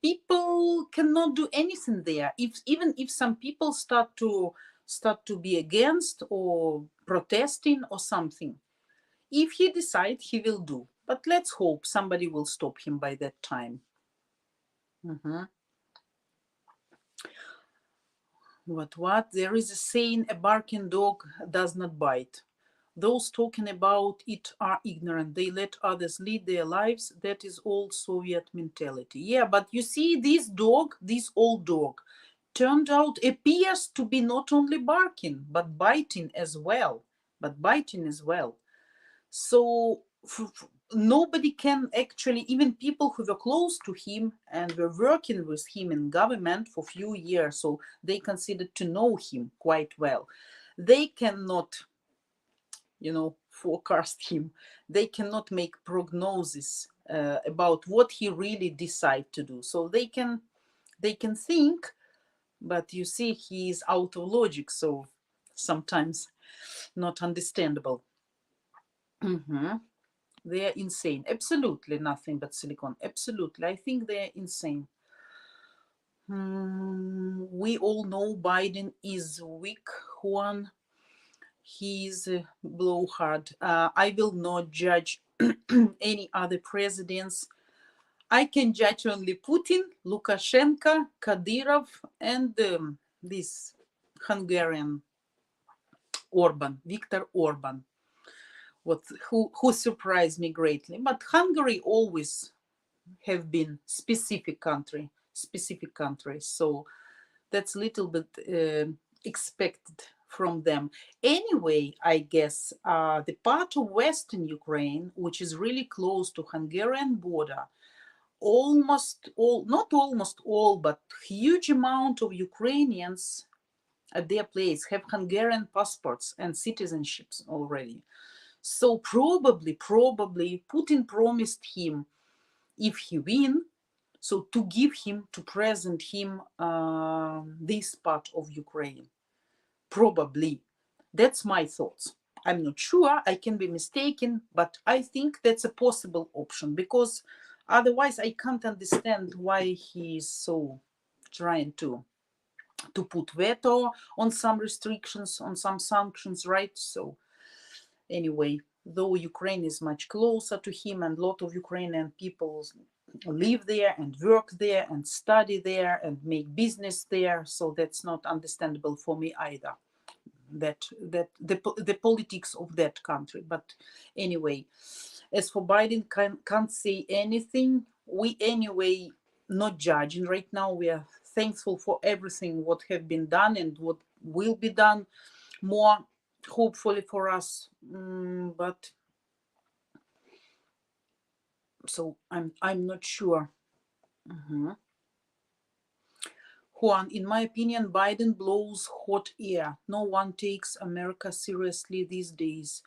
people cannot do anything there. Even if some people start to be against or protesting or something, if he decides, he will do. But let's hope somebody will stop him by that time. Mhm. What? There is a saying, a barking dog does not bite. Those talking about it are ignorant. They let others lead their lives. That is old Soviet mentality. Yeah, but you see, this old dog, turned out appears to be not only barking, but biting as well. So nobody can actually, even people who were close to him and were working with him in government for few years, so they considered to know him quite well. They cannot, forecast him. They cannot make prognosis about what he really decide to do. So they can think, but you see, he is out of logic, so sometimes not understandable. They are insane. Absolutely nothing but silicon. Absolutely. I think they're insane. We all know Biden is weak one. He's a blowhard. I will not judge any other presidents. I can judge only Putin, Lukashenko, Kadyrov, and this Hungarian Orban, Viktor Orban. Who surprised me greatly. But Hungary always have been specific country. So that's a little bit expected from them. Anyway, I guess the part of Western Ukraine, which is really close to Hungarian border, not almost all, but huge amount of Ukrainians at their place have Hungarian passports and citizenships already. So probably Putin promised him, if he win, so to give him, to present him this part of Ukraine. Probably. That's my thoughts. I'm not sure, I can be mistaken, but I think that's a possible option, because otherwise I can't understand why he is so trying to put veto on some restrictions, on some sanctions, right? So anyway, though Ukraine is much closer to him and a lot of Ukrainian people live there and work there and study there and make business there, so that's not understandable for me either, that the politics of that country. But anyway, as for Biden, can't say anything. We anyway not judging right now. We are thankful for everything what have been done and what will be done more, hopefully for us. But so I'm not sure. Juan, in my opinion, Biden blows hot air. No one takes America seriously these days.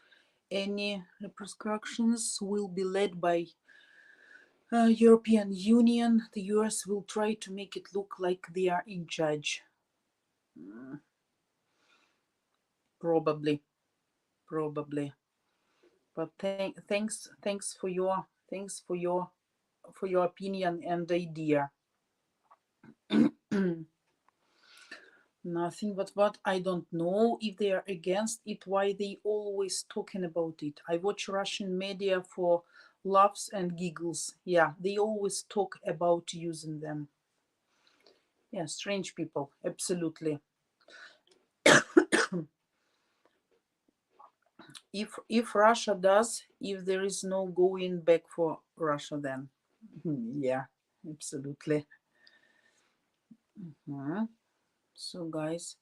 Any repercussions will be led by European Union. The US will try to make it look like they are in charge. Probably. But thanks for your opinion and idea. Nothing but what I don't know if they are against it, why they always talking about it. I watch Russian media for laughs and giggles. Yeah, they always talk about using them. Yeah, strange people, absolutely. If Russia does, if there is no going back for Russia, then yeah, absolutely. So guys,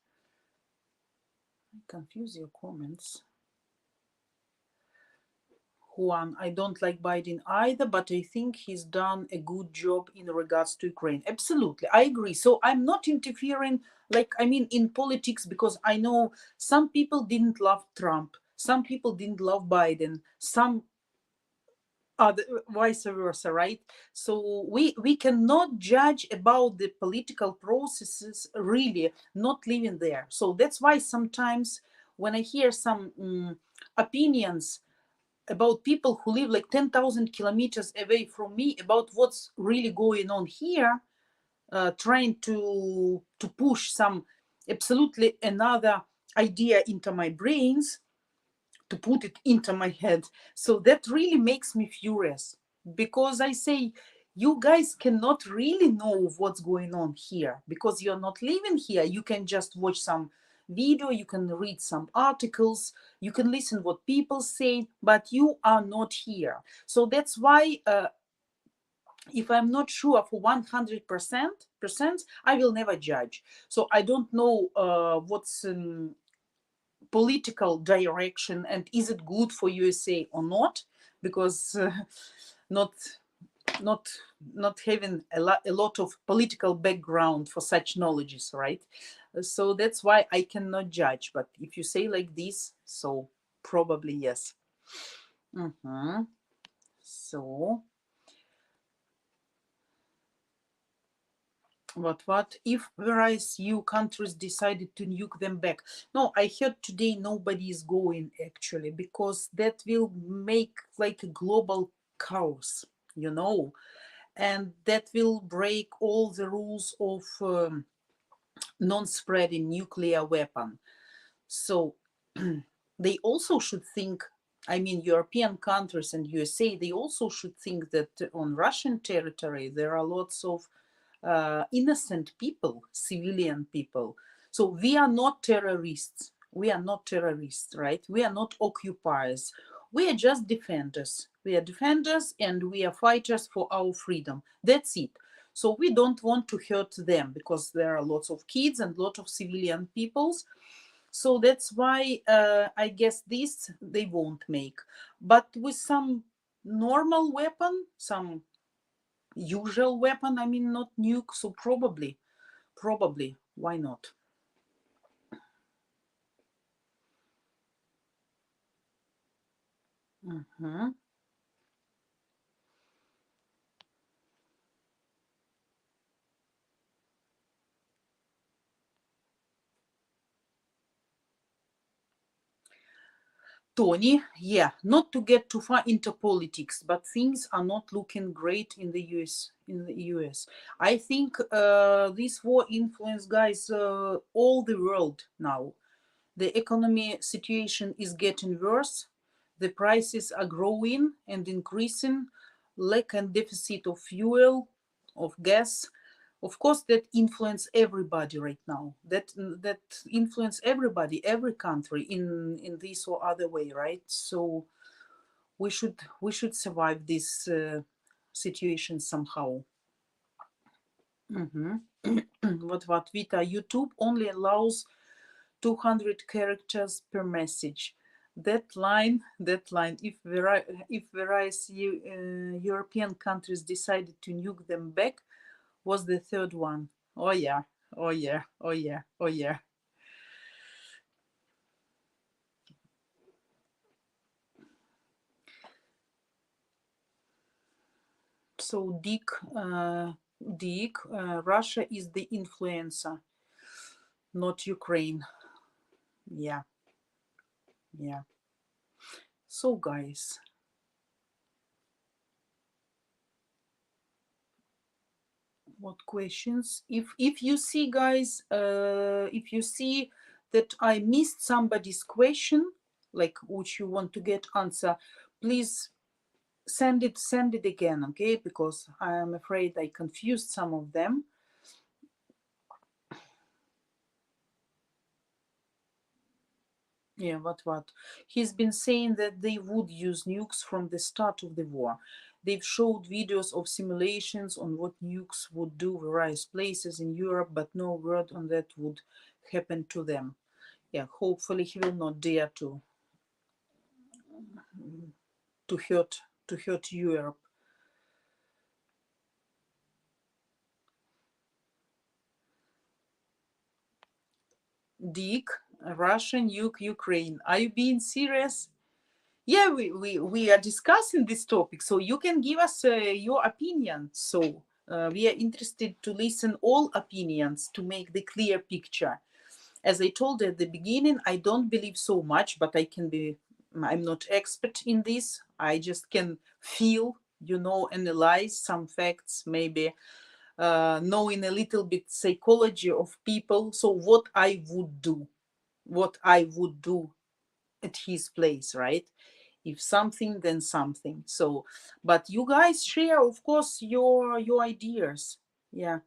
I confuse your comments. Juan, I don't like Biden either, but I think he's done a good job in regards to Ukraine. Absolutely, I agree. So I'm not interfering, in politics, because I know some people didn't love Trump, some people didn't love Biden, some other vice versa, right? So we cannot judge about the political processes, really not living there. So that's why sometimes when I hear some opinions about people who live like 10,000 kilometers away from me about what's really going on here, trying to push some absolutely another idea into my brains, to put it into my head. So that really makes me furious, because I say, you guys cannot really know what's going on here because you're not living here. You can just watch some video, you can read some articles, you can listen what people say, but you are not here. So that's why if I'm not sure for 100%, I will never judge. So I don't know what's political direction and is it good for USA or not, because not not not having a lot of political background for such knowledges, right? So that's why I cannot judge, but if you say like this, so probably yes. So what if various EU countries decided to nuke them back? No, I heard today nobody is going, actually, because that will make like a global chaos, you know, and that will break all the rules of non-spreading nuclear weapon. So they also should think, I mean, European countries and USA, they also should think that on Russian territory there are lots of innocent people, civilian people. So we are not terrorists. We are not terrorists, right? We are not occupiers. We are just defenders. We are defenders and we are fighters for our freedom. That's it. So we don't want to hurt them because there are lots of kids and lots of civilian peoples. So that's why I guess this they won't make. But with some normal weapon, some usual weapon, I mean, not nuke, so probably, why not? Tony, yeah, not to get too far into politics, but things are not looking great in the US. I think this war influence, guys, all the world now. The economy situation is getting worse. The prices are growing and increasing. Lack and deficit of fuel, of gas. Of course, that influence everybody right now. That influence everybody, every country in this or other way, right? So we should survive this situation somehow. What Vita, YouTube only allows 200 characters per message. That line, if various European countries decided to nuke them back, was the third one. Oh yeah, oh yeah, oh yeah, oh yeah. So Russia is the influencer, not Ukraine. Yeah, yeah. So guys, what questions? If you see, guys, if you see that I missed somebody's question, like which you want to get answer, please send it again, okay? Because I am afraid I confused some of them. Yeah, what? He's been saying that they would use nukes from the start of the war. They've showed videos of simulations on what nukes would do various places in Europe, but no word on that would happen to them. Yeah, hopefully he will not dare to hurt Europe. Dick, Russia nuke Ukraine. Are you being serious? Yeah, we are discussing this topic, so you can give us your opinion. So we are interested to listen all opinions to make the clear picture. As I told at the beginning, I don't believe so much, but I'm not expert in this. I just can feel, analyze some facts, maybe knowing a little bit psychology of people. So what I would do at his place, right? If something, then something. So, but you guys share, of course, your ideas. Yeah.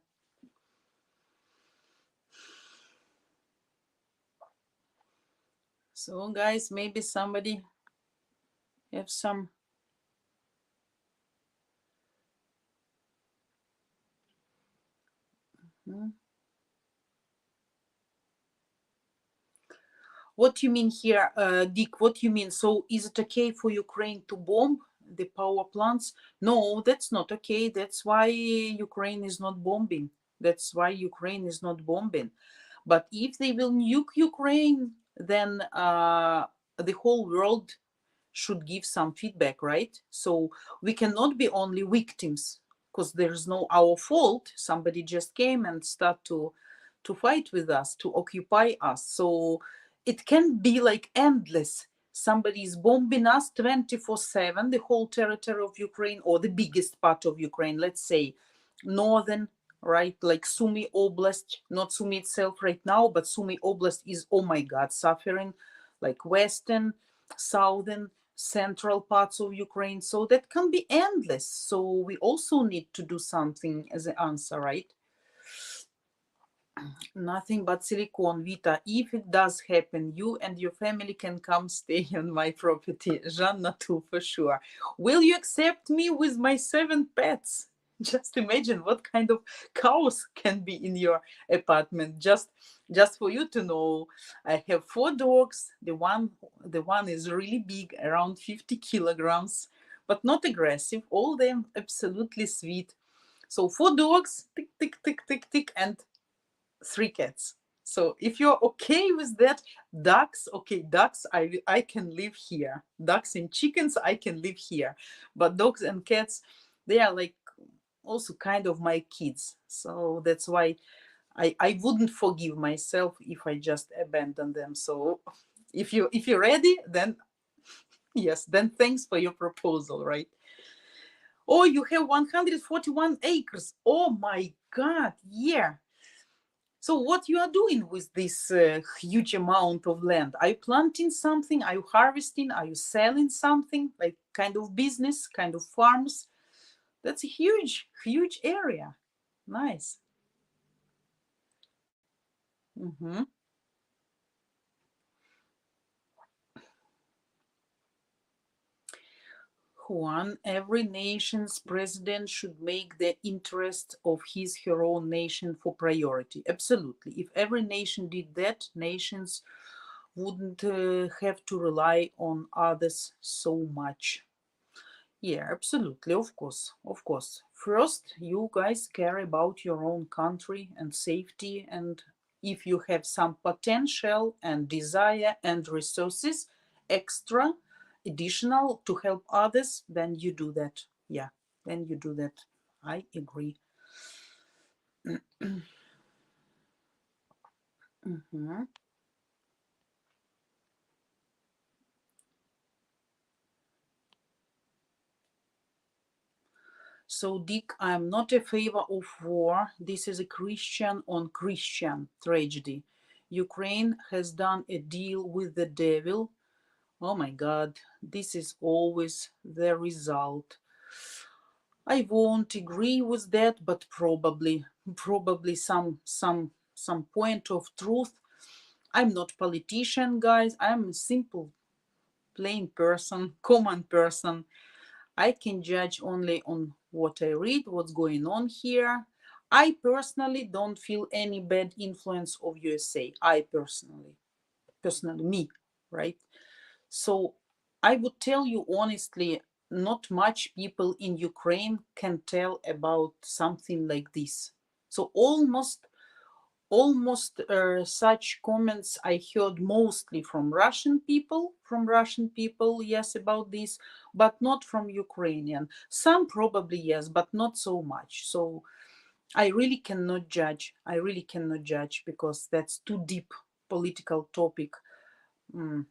So, guys, maybe somebody have some. What do you mean here, Dick? What do you mean? So is it okay for Ukraine to bomb the power plants? No, that's not okay. That's why Ukraine is not bombing. That's why Ukraine is not bombing. But if they will nuke Ukraine, then the whole world should give some feedback, right? So we cannot be only victims because there's no our fault. Somebody just came and start to fight with us, to occupy us. So it can be like endless. Somebody is bombing us 24/7, the whole territory of Ukraine, or the biggest part of Ukraine, let's say northern, right? Like Sumy Oblast, not Sumy itself right now, but Sumy Oblast is, oh my God, suffering, like western, southern, central parts of Ukraine. So that can be endless. So we also need to do something as an answer, right? Nothing but silicone, Vita. If it does happen, you and your family can come stay on my property. Жанна too, for sure. Will you accept me with my 7 pets? Just imagine what kind of chaos can be in your apartment. Just for you to know, I have 4 dogs. The one is really big, around 50 kilograms, but not aggressive. All them absolutely sweet. So 4 dogs, tick, tick, tick, tick, tick, and 3 cats. So if you're okay with that, ducks, okay, ducks, I can live here. Ducks and chickens, I can live here. But dogs and cats, they are like also kind of my kids. So that's why I wouldn't forgive myself if I just abandon them. So if you're ready, then yes, then thanks for your proposal, right? Oh, you have 141 acres. Oh my God, yeah. So what you are doing with this huge amount of land? Are you planting something? Are you harvesting? Are you selling something? Like kind of business, kind of farms? That's a huge, huge area. Nice. Mm-hmm. Juan, every nation's president should make the interest of his her own nation for priority. Absolutely. If every nation did that, nations wouldn't have to rely on others so much. Yeah, absolutely. Of course. Of course. First, you guys care about your own country and safety. And if you have some potential and desire and resources extra, additional to help others, then you do that. Yeah, then you do that. I agree. Mhm. So, Dick, I'm not a favor of war. This is a Christian on Christian tragedy. Ukraine has done a deal with the devil. Oh my God, this is always the result. I won't agree with that, but probably some point of truth. I'm not politician, guys. I'm a simple, plain person, common person. I can judge only on what I read, what's going on here. I personally don't feel any bad influence of USA. I personally, me, right? So I would tell you honestly, not much people in Ukraine can tell about something like this. So almost such comments I heard mostly from Russian people, yes, about this, but not from Ukrainian. Some probably yes, but not so much. So I really cannot judge. I really cannot judge because that's too deep political topic. Mm.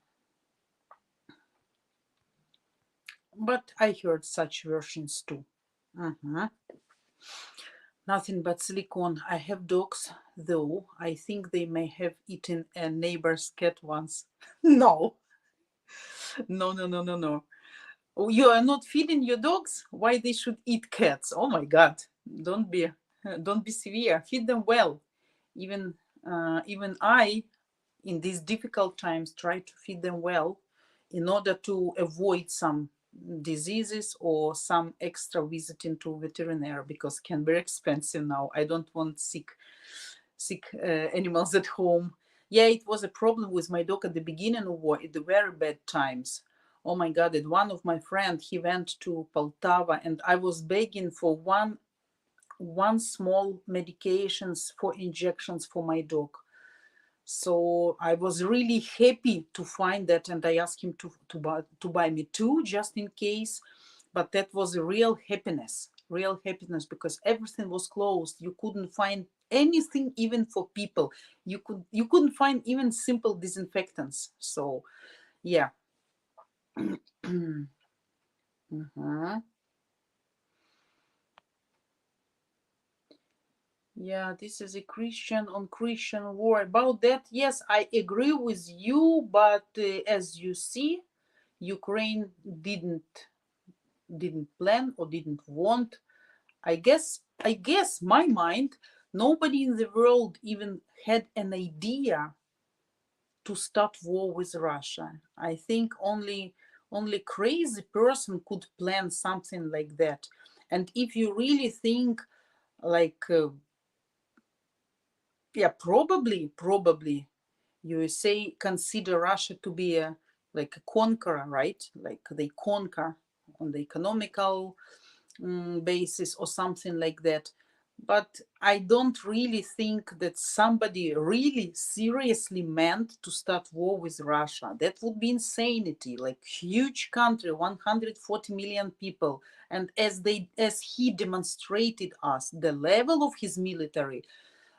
But I heard such versions too. Mhm. Nothing but silicone. I have dogs, though. I think they may have eaten a neighbor's cat once. No, no. Oh, you are not feeding your dogs? Why they should eat cats? Oh my God! Don't be, don't be severe. Feed them well. Even, even I, in these difficult times, try to feed them well, in order to avoid some diseases or some extra visiting to veterinary, because it can be expensive now. I don't want sick animals at home. Yeah, it was a problem with my dog at the beginning of war, at the very bad times. Oh my God, and one of my friends, he went to Poltava, and I was begging for one small medications for injections for my dog. So I was really happy to find that, and I asked him to buy me two just in case. But that was a real happiness, because everything was closed. You couldn't find anything even for people. You couldn't find even simple disinfectants. So yeah. Mhm. Yeah, this is a Christian on Christian war. About that, yes, I agree with you, but as you see, Ukraine didn't plan or didn't want. I guess my mind, nobody in the world even had an idea to start war with Russia. I think only crazy person could plan something like that. And if you really think like yeah, probably USA consider Russia to be a like a conqueror, right? Like they conquer on the economical basis or something like that. But I don't really think that somebody really seriously meant to start war with Russia. That would be insanity. Like huge country, 140 million people, and as he demonstrated us, the level of his military,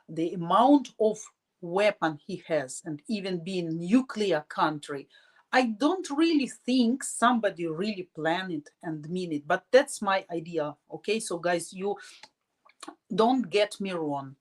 the amount of weapon he has, and even being nuclear country, I don't really think somebody really planned it and mean it. But that's my idea. Okay, so guys, you don't get me wrong.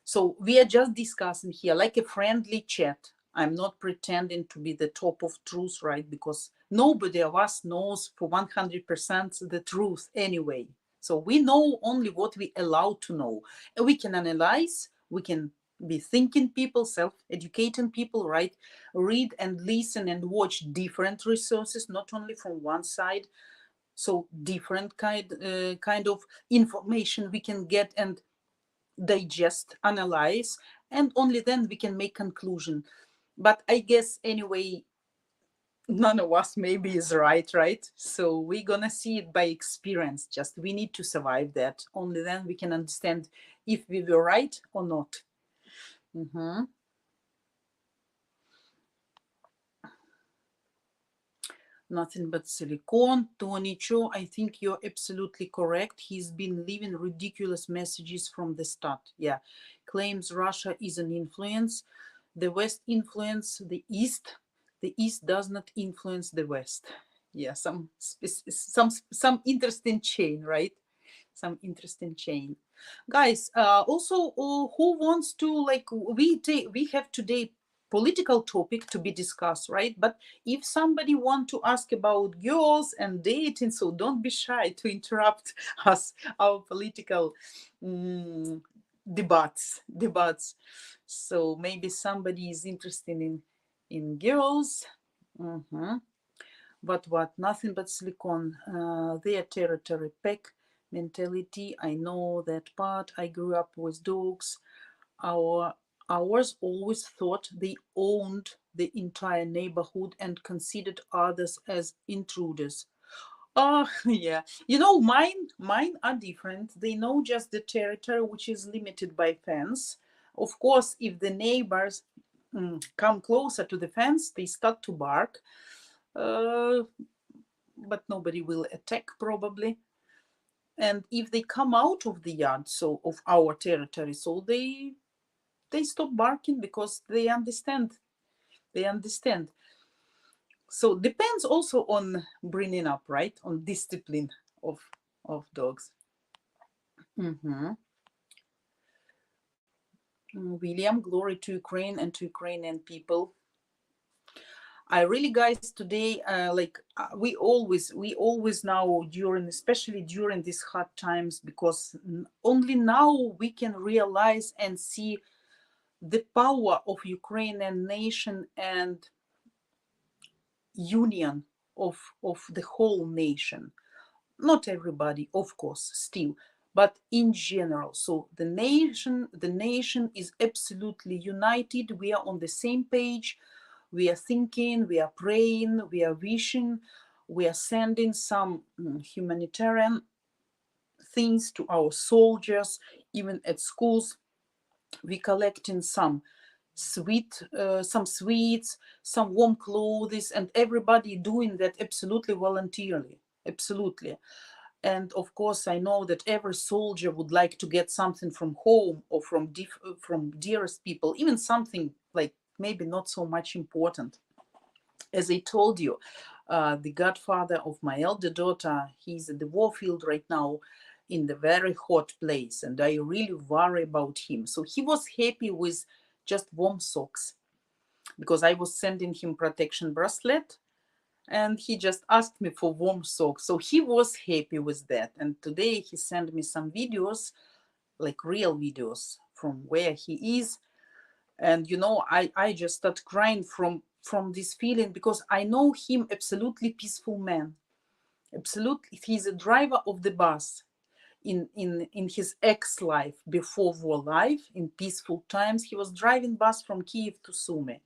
So we are just discussing here like a friendly chat. I'm not pretending to be the top of truth, right? Because nobody of us knows for 100% the truth anyway. So we know only what we allowed to know. And we can analyze, we can be thinking people, self-educating people, right? Read and listen and watch different resources, not only from one side. So different kind of information we can get and digest, analyze, and only then we can make conclusion. But I guess anyway, none of us maybe is right? So we're gonna see it by experience. Just we need to survive that. Only then we can understand if we were right or not. Mhm. Nothing but silicone. Tony Cho, I think you're absolutely correct. He's been leaving ridiculous messages from the start. Yeah. Claims Russia is an influence. The West influence the East. The East does not influence the West. Yeah, some interesting chain, right? Some interesting chain. Guys, also who wants to, like, we have today political topic to be discussed, right? But if somebody want to ask about girls and dating, so don't be shy to interrupt us, our political um, debates. So maybe somebody is interested in girls. Mhm. But what? Nothing but silicon. Their territory pack mentality. I know that part. I grew up with dogs. Ours always thought they owned the entire neighborhood and considered others as intruders. Oh, yeah. Mine are different. They know just the territory, which is limited by fence. Of course, if the neighbors come closer to the fence, they start to bark. Uh, but nobody will attack probably. And if they come out of the yard, so of our territory, so they stop barking because they understand. They understand. So depends also on bringing up, right? On discipline of dogs. Mhm. William, glory to Ukraine and to Ukrainian people. I really, guys, today, we always now during, especially during these hard times, because only now we can realize and see the power of Ukrainian nation and union of the whole nation. Not everybody, of course, still, but in general. So the nation is absolutely united. We are on the same page. We are thinking, we are praying, we are wishing, we are sending some humanitarian things to our soldiers, even at schools. We collecting some sweets, some warm clothes, and everybody doing that absolutely voluntarily, absolutely. And of course, I know that every soldier would like to get something from home or from dearest people, even something like maybe not so much important. As I told you, the godfather of my elder daughter, he's at the war field right now in the very hot place, and I really worry about him. So he was happy with just warm socks because I was sending him protection bracelet, and he just asked me for warm socks. So he was happy with that. And today he sent me some videos, like real videos from where he is. And I just start crying from this feeling, because I know him absolutely peaceful man. Absolutely, he's a driver of the bus in his ex-life, before war life, in peaceful times. He was driving bus from Kiev to Sumy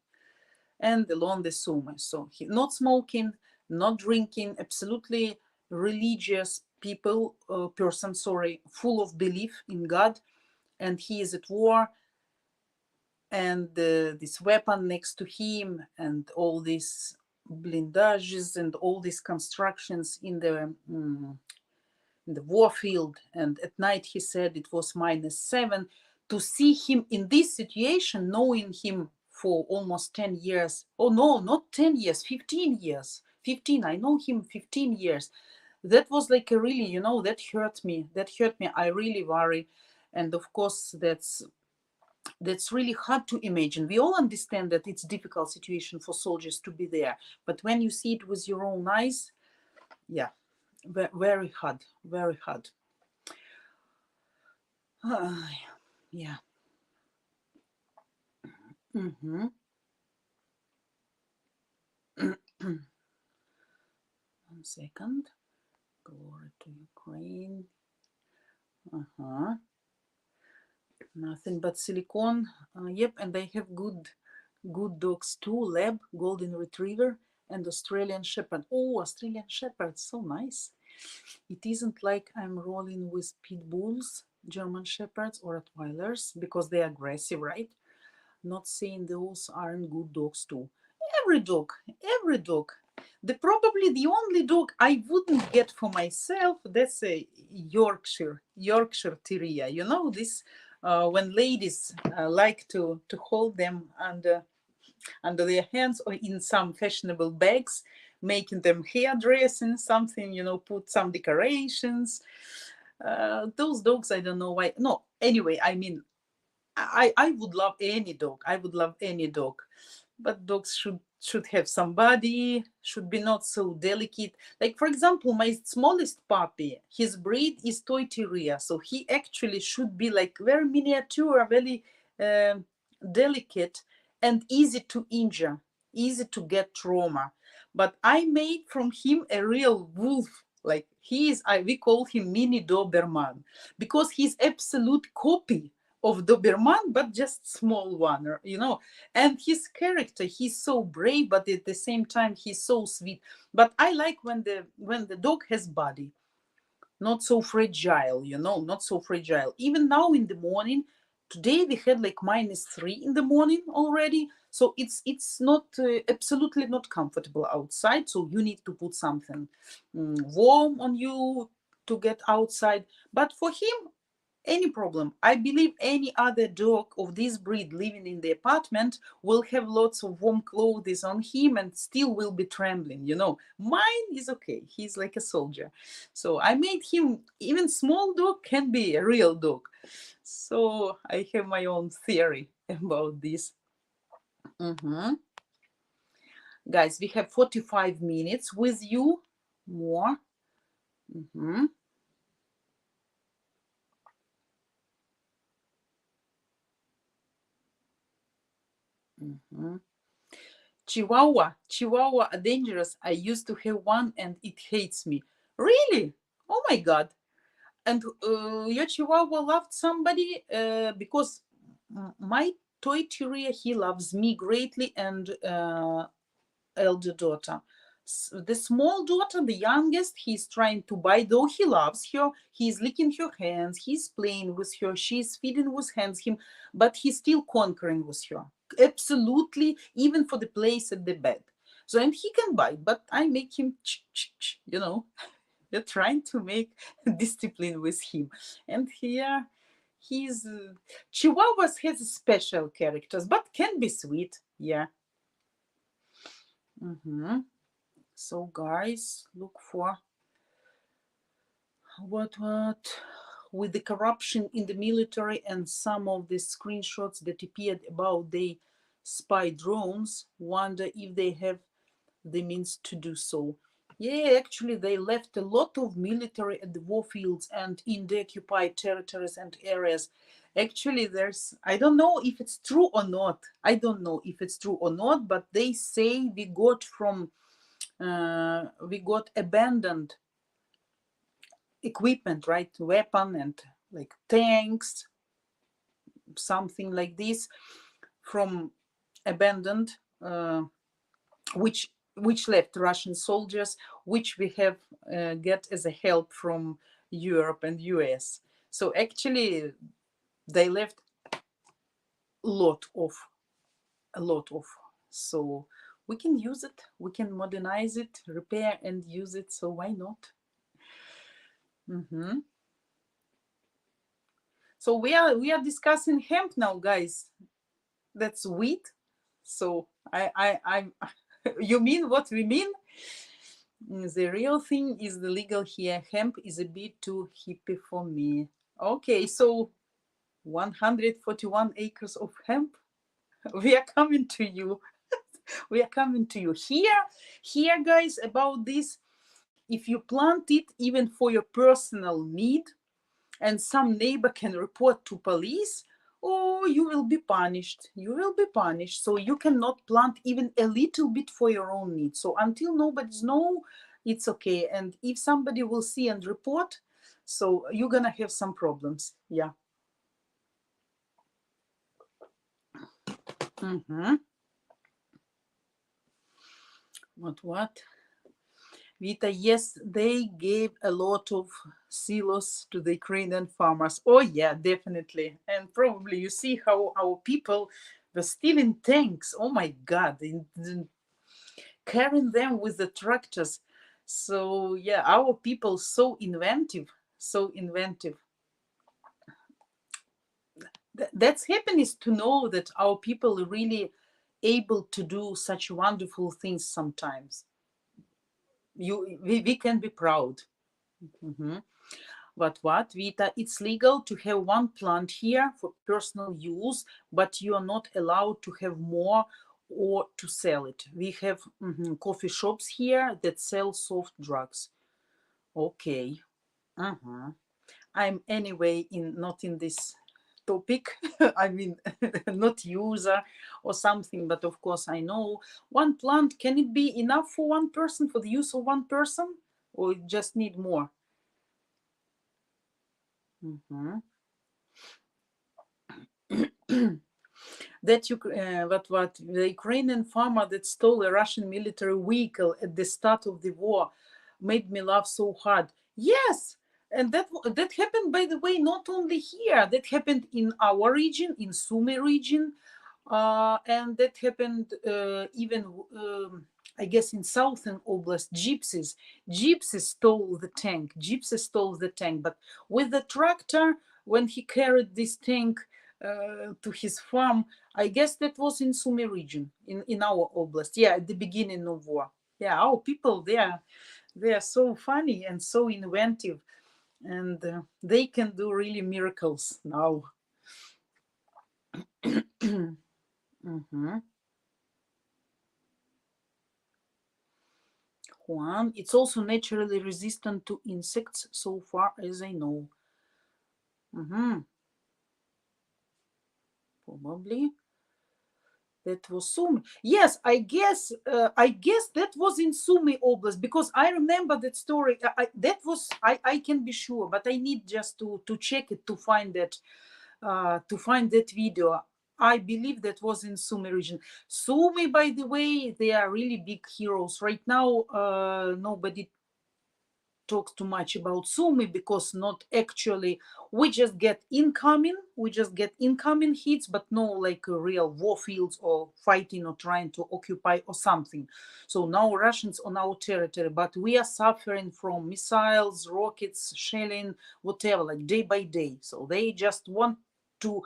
and along the Sumy. So he not smoking, not drinking, absolutely religious person, full of belief in God. And he is at war, and this weapon next to him, and all these blindages and all these constructions in the war field. And at night he said it was -7. To see him in this situation, knowing him for almost 10 years. Oh no, not 10 years, 15 years. 15, I know him 15 years. That was like a really, that hurt me. I really worry. And of course, that's really hard to imagine. We all understand that it's a difficult situation for soldiers to be there, but when you see it with your own eyes, yeah, very hard, very hard. Yeah. Mm-hmm. One second. Glory to Ukraine. Nothing but silicone. Yep, and I have good dogs too. Lab, golden retriever, and Australian shepherd. Oh, Australian shepherd, so nice. It isn't like I'm rolling with pit bulls, German shepherds, or Rottweilers, because they're aggressive, right? Not saying those aren't good dogs too. Every dog. Probably the only dog I wouldn't get for myself, that's a Yorkshire Terrier. This when ladies like to hold them under their hands, or in some fashionable bags, making them hairdressing, something, put some decorations. Those dogs, I don't know why. No, anyway, I mean, I would love any dog. But dogs should have somebody, should be not so delicate. Like, for example, my smallest puppy, his breed is Toy Terrier, so he actually should be like very miniature, very delicate, and easy to injure, easy to get trauma. but I made from him a real wolf. Like we call him mini Doberman, because he's absolute copy of Doberman, but just small one, and his character, he's so brave, but at the same time he's so sweet. But I like when the dog has body, not so fragile, not so fragile. Even now in the morning, today we had like -3 in the morning already, so it's not absolutely not comfortable outside, so you need to put something warm on you to get outside. But for him, any problem. I believe any other dog of this breed living in the apartment will have lots of warm clothes on him and still will be trembling, Mine is okay. He's like a soldier. So I made him, even small dog can be a real dog. So I have my own theory about this. Guys, we have 45 minutes with you more. Chihuahua are dangerous. I used to have one and it hates me. Really? Oh my God. And your Chihuahua loved somebody? Because my toy terrier, he loves me greatly, and elder daughter. The small daughter, the youngest, he's trying to bite, though he loves her. He's licking her hands, he's playing with her, she's feeding with hands him, but he's still conquering with her. Absolutely, even for the place at the bed. So, and he can bite, but I make him, You're trying to make discipline with him. And here, he's Chihuahuas has special characters, but can be sweet, yeah. So guys, look for what with the corruption in the military and some of the screenshots that appeared about the spy drones, wonder if they have the means to do so. Yeah, actually they left a lot of military at the war fields and in the occupied territories and areas. Actually, I don't know if it's true or not. But they say we got abandoned equipment, right? Weapon and like tanks, something like this, from abandoned, which left Russian soldiers, which we have get as a help from Europe and US. So actually, they left a lot of. So we can use it, we can modernize it, repair and use it. So why not? So we are discussing hemp now, guys. That's wheat. So I you mean what we mean? The real thing is the legal here. Hemp is a bit too hippie for me. Okay, so 141 acres of hemp. We are coming to you. Here, guys, about this. If you plant it even for your personal need, and some neighbor can report to police, you will be punished. So you cannot plant even a little bit for your own needs. So until nobody's know, it's okay. And if somebody will see and report, so you're gonna have some problems. Yeah. What? Vita, yes, they gave a lot of silos to the Ukrainian farmers. Oh, yeah, definitely. And probably you see how our people were still in tanks. Oh, my God, carrying them with the tractors. So, yeah, our people so inventive. That's happiness to know that our people are really able to do such wonderful things sometimes. We can be proud. But what, Vita, it's legal to have one plant here for personal use, but you are not allowed to have more or to sell it. We have coffee shops here that sell soft drugs. Okay. I'm anyway not in this topic. I mean, not user or something, but of course I know one plant, can it be enough for one person, for the use of one person, or it just need more? That what the Ukrainian farmer that stole a Russian military vehicle at the start of the war made me laugh so hard. Yes, and that happened, by the way, not only here. That happened in our region, in Sumy region, and that happened even, I guess, in Southern Oblast. Gypsies stole the tank. Gypsies stole the tank, but with the tractor, when he carried this tank to his farm, I guess that was in Sumy region, in our oblast. Yeah, at the beginning of war. Yeah, our people, they are so funny and so inventive, and they can do really miracles now. Juan, it's also naturally resistant to insects, so far as I know. Probably that was Sumy. Yes, I guess that was in Sumy Oblast, because I remember that story. I can be sure, but I need just to check it to find that video. I believe that was in Sumy region. Sumy, by the way, they are really big heroes right now. Nobody talks too much about Sumy, because not actually, we just get incoming hits, but no like real war fields or fighting or trying to occupy or something. So now Russians on our territory, but we are suffering from missiles, rockets, shelling, whatever, like day by day. So they just want to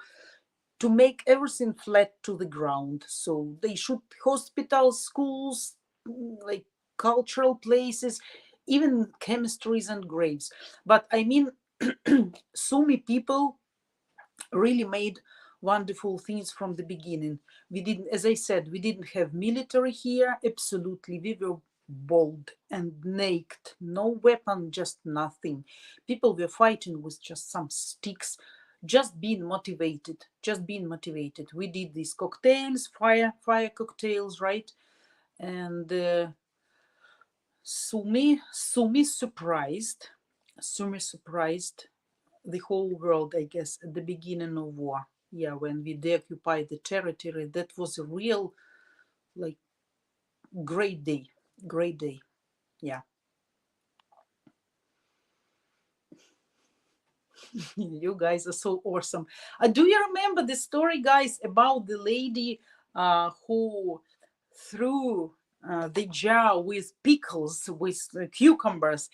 make everything flat to the ground. So they shoot hospitals, schools, like cultural places, even chemistries and graves. But I mean, Sumy people really made wonderful things from the beginning. We didn't, as I said, we didn't have military here. Absolutely, we were bold and naked, no weapon, just nothing. People were fighting with just some sticks, just being motivated. We did these cocktails, fire cocktails, right? And Sumy surprised the whole world, I guess, at the beginning of war. Yeah, when we deoccupied the territory, that was a real, like, great day. Yeah. You guys are so awesome. Do you remember the story, guys, about the lady who threw the jar with pickles, with cucumbers,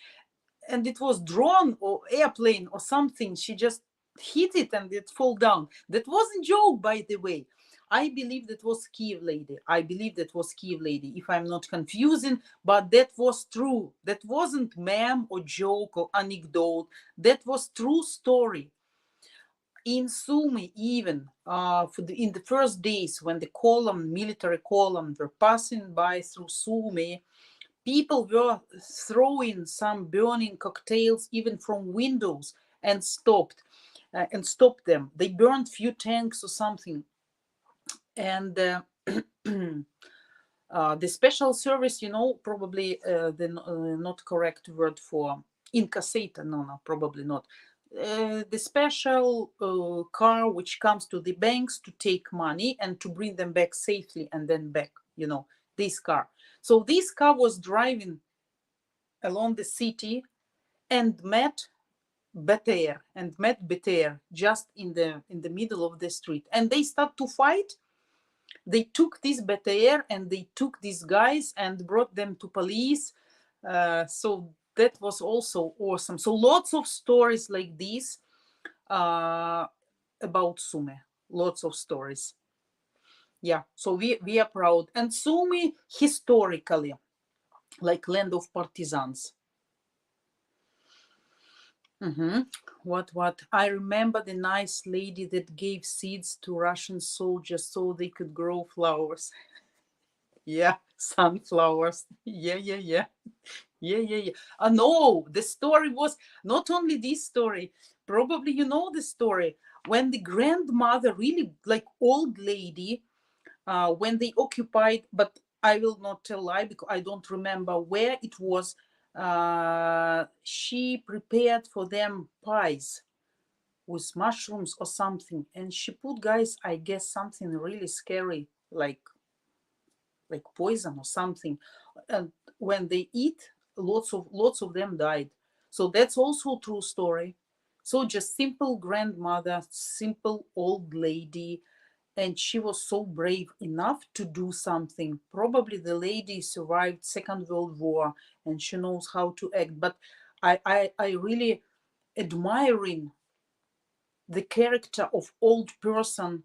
and it was drone or airplane or something? She just hit it and it fall down. That wasn't joke, by the way. I believe that was Kiev lady. If I'm not confusing, but that was true. That wasn't meme or joke or anecdote. That was true story. In Sumy, even in the first days when the military column were passing by through Sumy, people were throwing some burning cocktails even from windows and stopped them. They burned few tanks or something. And the special service, probably the not correct word for incassator. No, probably not. The special car which comes to the banks to take money and to bring them back safely and then back, this car. So this car was driving along the city and met BTR just in the middle of the street, and they start to fight. They took this BTR and they took these guys and brought them to police. So that was also awesome. So lots of stories like this about Sumy. Lots of stories. Yeah, so we are proud. And Sumy, historically, like land of partisans. What? I remember the nice lady that gave seeds to Russian soldiers so they could grow flowers. Yeah, sunflowers. Yeah. No, the story was not only this story. Probably you know the story. when the grandmother, really like old lady, when they occupied, but I will not tell lie because I don't remember where it was. She prepared for them pies with mushrooms or something, and she put, guys, I guess something really scary, like poison or something. And when they eat, lots of them died. So that's also a true story. So just simple grandmother, simple old lady, and she was so brave enough to do something. Probably the lady survived Second World War and she knows how to act. But I really admiring the character of old person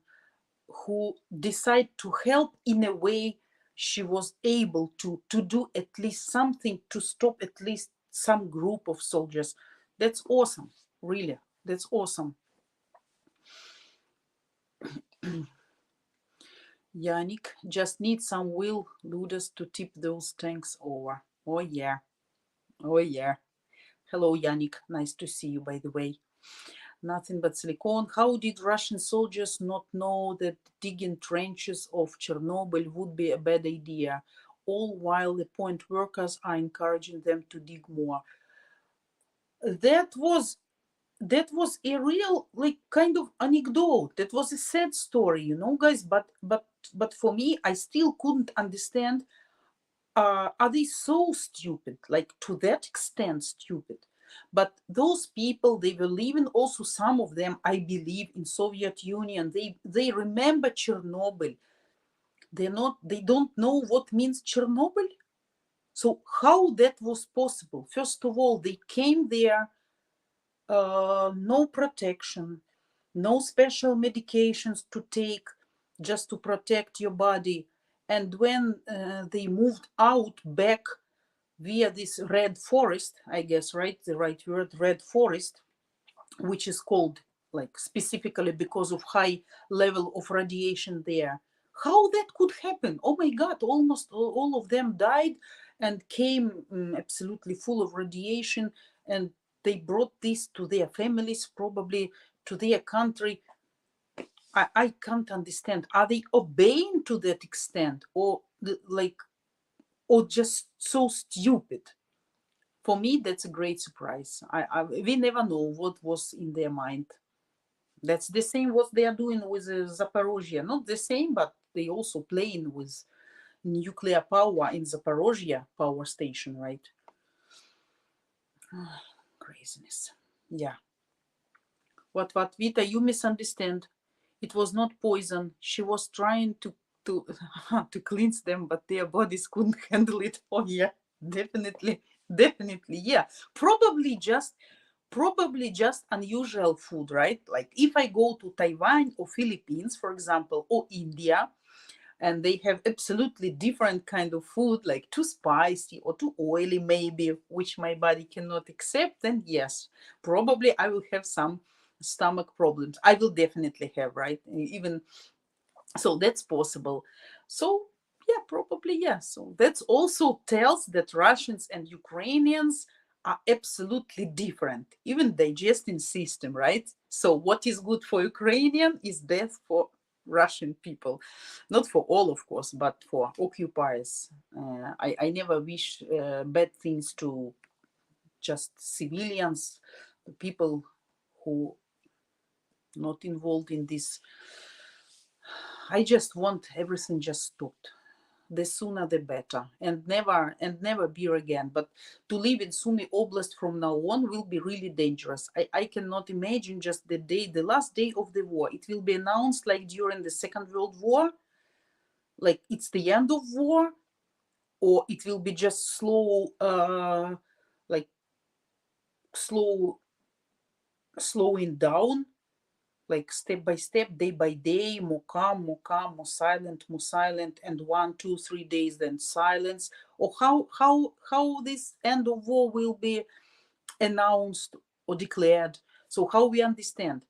who decide to help in a way she was able to do at least something to stop at least some group of soldiers. That's awesome, really. That's awesome. Yannick just need some will looters to tip those tanks over. Oh yeah. Oh yeah. Hello Yannick, nice to see you, by the way. Nothing but silicone. How did Russian soldiers not know that digging trenches of Chernobyl would be a bad idea, all while the point workers are encouraging them to dig more? That was a real, like, kind of anecdote. That was a sad story, you know, guys. But for me, I still couldn't understand. Are they so stupid, like to that extent stupid? But those people, they were living, also some of them, I believe, in Soviet Union. They remember Chernobyl. They don't know what means Chernobyl. So how that was possible? First of all, they came there, no protection, no special medications to take just to protect your body. And when they moved out back via this red forest, I guess, right? The right word, red forest, which is called like specifically because of high level of radiation there. How that could happen? Oh my God, almost all of them died and came absolutely full of radiation, and they brought this to their families, probably to their country. I can't understand. Are they obeying to that extent, or or just so stupid? For me, that's a great surprise. We never know what was in their mind. That's the same what they are doing with Zaporozhye. Not the same, but they also playing with nuclear power in Zaporozhye power station, right? Craziness. Yeah. What, Vita, you misunderstand. It was not poison. She was trying to to cleanse them, but their bodies couldn't handle it. Oh yeah, definitely, definitely, yeah. Probably just unusual food, right? Like if I go to Taiwan or Philippines, for example, or India, and they have absolutely different kind of food, like too spicy or too oily maybe, which my body cannot accept, then yes, probably I will have some stomach problems. I will definitely have, right? Even so, that's possible. So yeah, probably, yeah. So that also tells that Russians and Ukrainians are absolutely different, even digesting system, right? So what is good for Ukrainian is death for Russian people. Not for all, of course, but for occupiers. I never wish bad things to just civilians, people who not involved in this. I just want everything just stopped. The sooner the better, and never beer again. But to live in Sumy Oblast from now on will be really dangerous. I cannot imagine just the last day of the war. It will be announced like during the Second World War, like it's the end of war, or it will be just slow, like slowing down, like step by step, day by day, more calm, more silent, and 1, 2, 3 days, then silence. Or how this end of war will be announced or declared. So how we understand.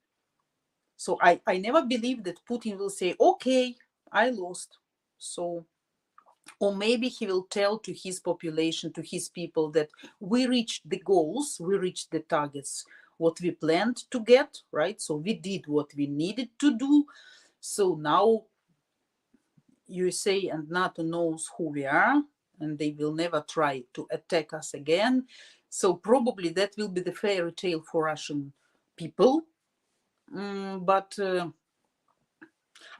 So I never believe that Putin will say, okay, I lost. So, or maybe he will tell to his population, to his people, that we reached the goals, we reached the targets. what we planned to get, right? So we did what we needed to do. So now USA and NATO knows who we are, and they will never try to attack us again. So probably that will be the fairy tale for Russian people. But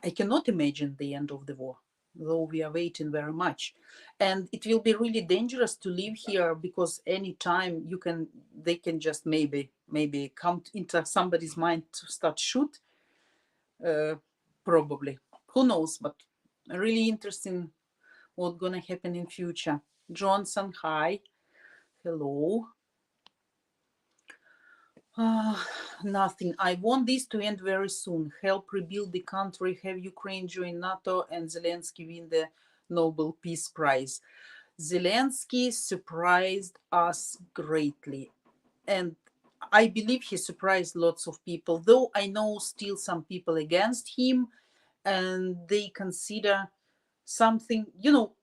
I cannot imagine the end of the war, though we are waiting very much. And it will be really dangerous to live here, because anytime they can just maybe come into somebody's mind to start shoot. Probably. Who knows? But really interesting what's gonna happen in future. Johnson, hi. Hello. Nothing. I want this to end very soon. Help rebuild the country, have Ukraine join NATO, and Zelensky win the Nobel Peace Prize. Zelensky surprised us greatly. And I believe he surprised lots of people, though I know still some people against him, and they consider something,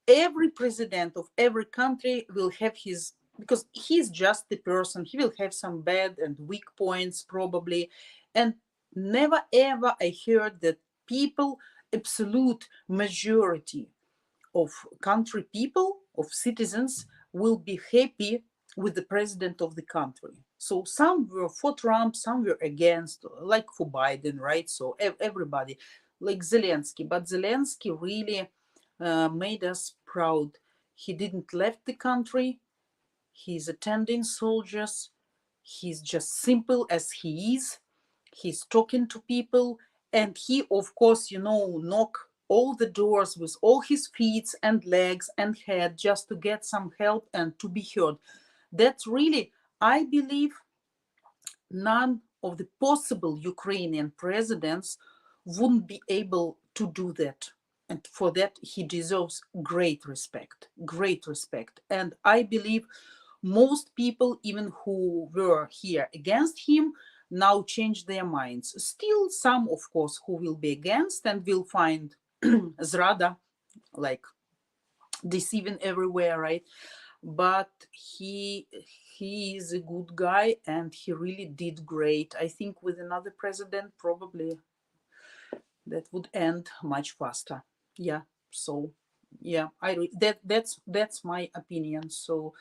every president of every country will have his, because he's just the person, he will have some bad and weak points probably. And never ever I heard that people, absolute majority of country people, of citizens, will be happy with the president of the country. So some were for Trump, some were against, like for Biden, right? So everybody, like Zelensky. But Zelensky really made us proud. He didn't left the country. He's attending soldiers. He's just simple as he is. He's talking to people, and he, of course, knock all the doors with all his feet and legs and head just to get some help and to be heard. That's really, I believe, none of the possible Ukrainian presidents wouldn't be able to do that. And for that, he deserves great respect, great respect. And I believe most people, even who were here against him, now change their minds. Still some, of course, who will be against and will find Zrada, like deceiving everywhere, right? But he is a good guy, and he really did great. I think with another president, probably that would end much faster. Yeah. So yeah, that's my opinion. So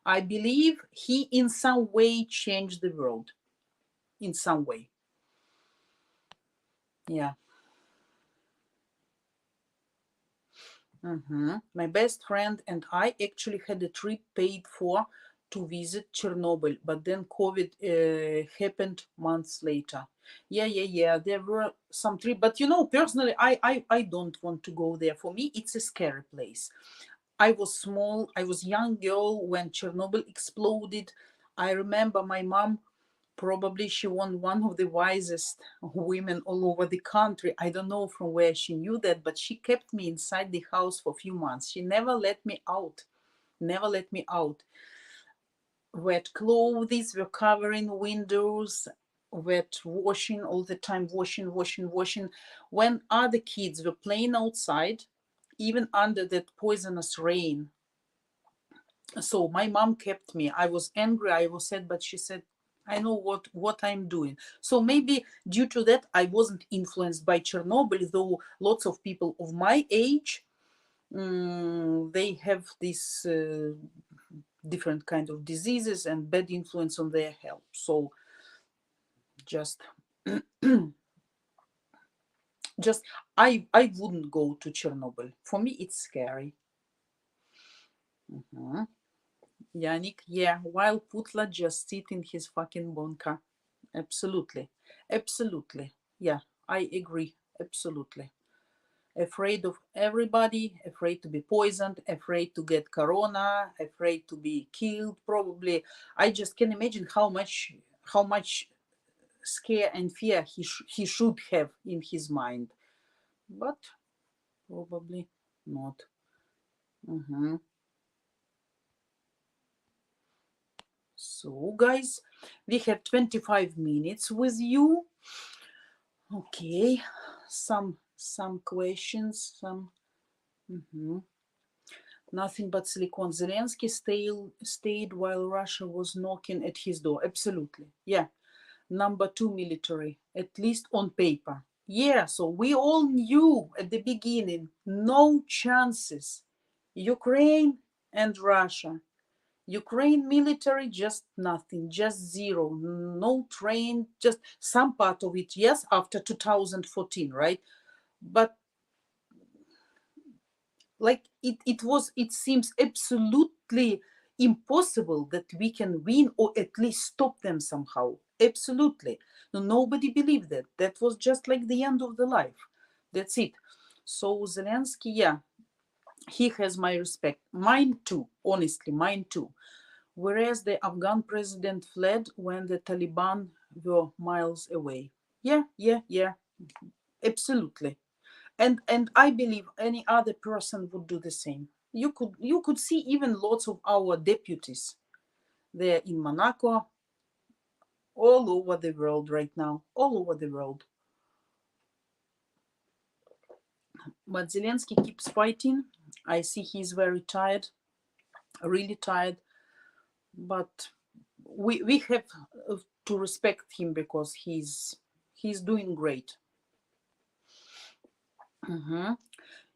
I believe he in some way changed the world, in some way. Yeah. My best friend and I actually had a trip paid for to visit Chernobyl, but then COVID happened months later. Yeah. There were some trips, but personally, I don't want to go there. For me, it's a scary place. I was small, I was young girl when Chernobyl exploded. I remember my mom, probably she was one of the wisest women all over the country. I don't know from where she knew that, but she kept me inside the house for a few months. She never let me out, never let me out. Wet clothes were covering windows, wet washing all the time, washing. When other kids were playing outside, even under that poisonous rain. So my mom kept me. I was angry, I was sad, but she said, I know what I'm doing. So maybe due to that, I wasn't influenced by Chernobyl, though lots of people of my age, they have this different kind of diseases and bad influence on their health. So just I wouldn't go to Chernobyl. For me, it's scary. Yannick, yeah, while Putla just sit in his fucking bunker. Absolutely. Yeah, I agree. Absolutely. Afraid of everybody, afraid to be poisoned, afraid to get corona, afraid to be killed, probably. I just can imagine how much scare and fear he should have in his mind. But probably not. So, guys, we have 25 minutes with you. Okay, some questions, some. Nothing but silicon. Zelensky stayed while Russia was knocking at his door. Absolutely, yeah. number 2 military, at least on paper. Yeah, so we all knew at the beginning, no chances. Ukraine and Russia. Ukraine military, just nothing, just zero, no train, just some part of it, yes, after 2014, right? But like it seems absolutely impossible that we can win or at least stop them somehow. Absolutely. No, nobody believed that. That was just like the end of the life. That's it. So Zelensky, yeah, he has my respect. Mine too, honestly, mine too. Whereas the Afghan president fled when the Taliban were miles away. Yeah, absolutely. And I believe any other person would do the same. You could see even lots of our deputies there in Monaco, all over the world right now, all over the world. But Zelensky keeps fighting. I see he's very tired, really tired. But we have to respect him because he's doing great.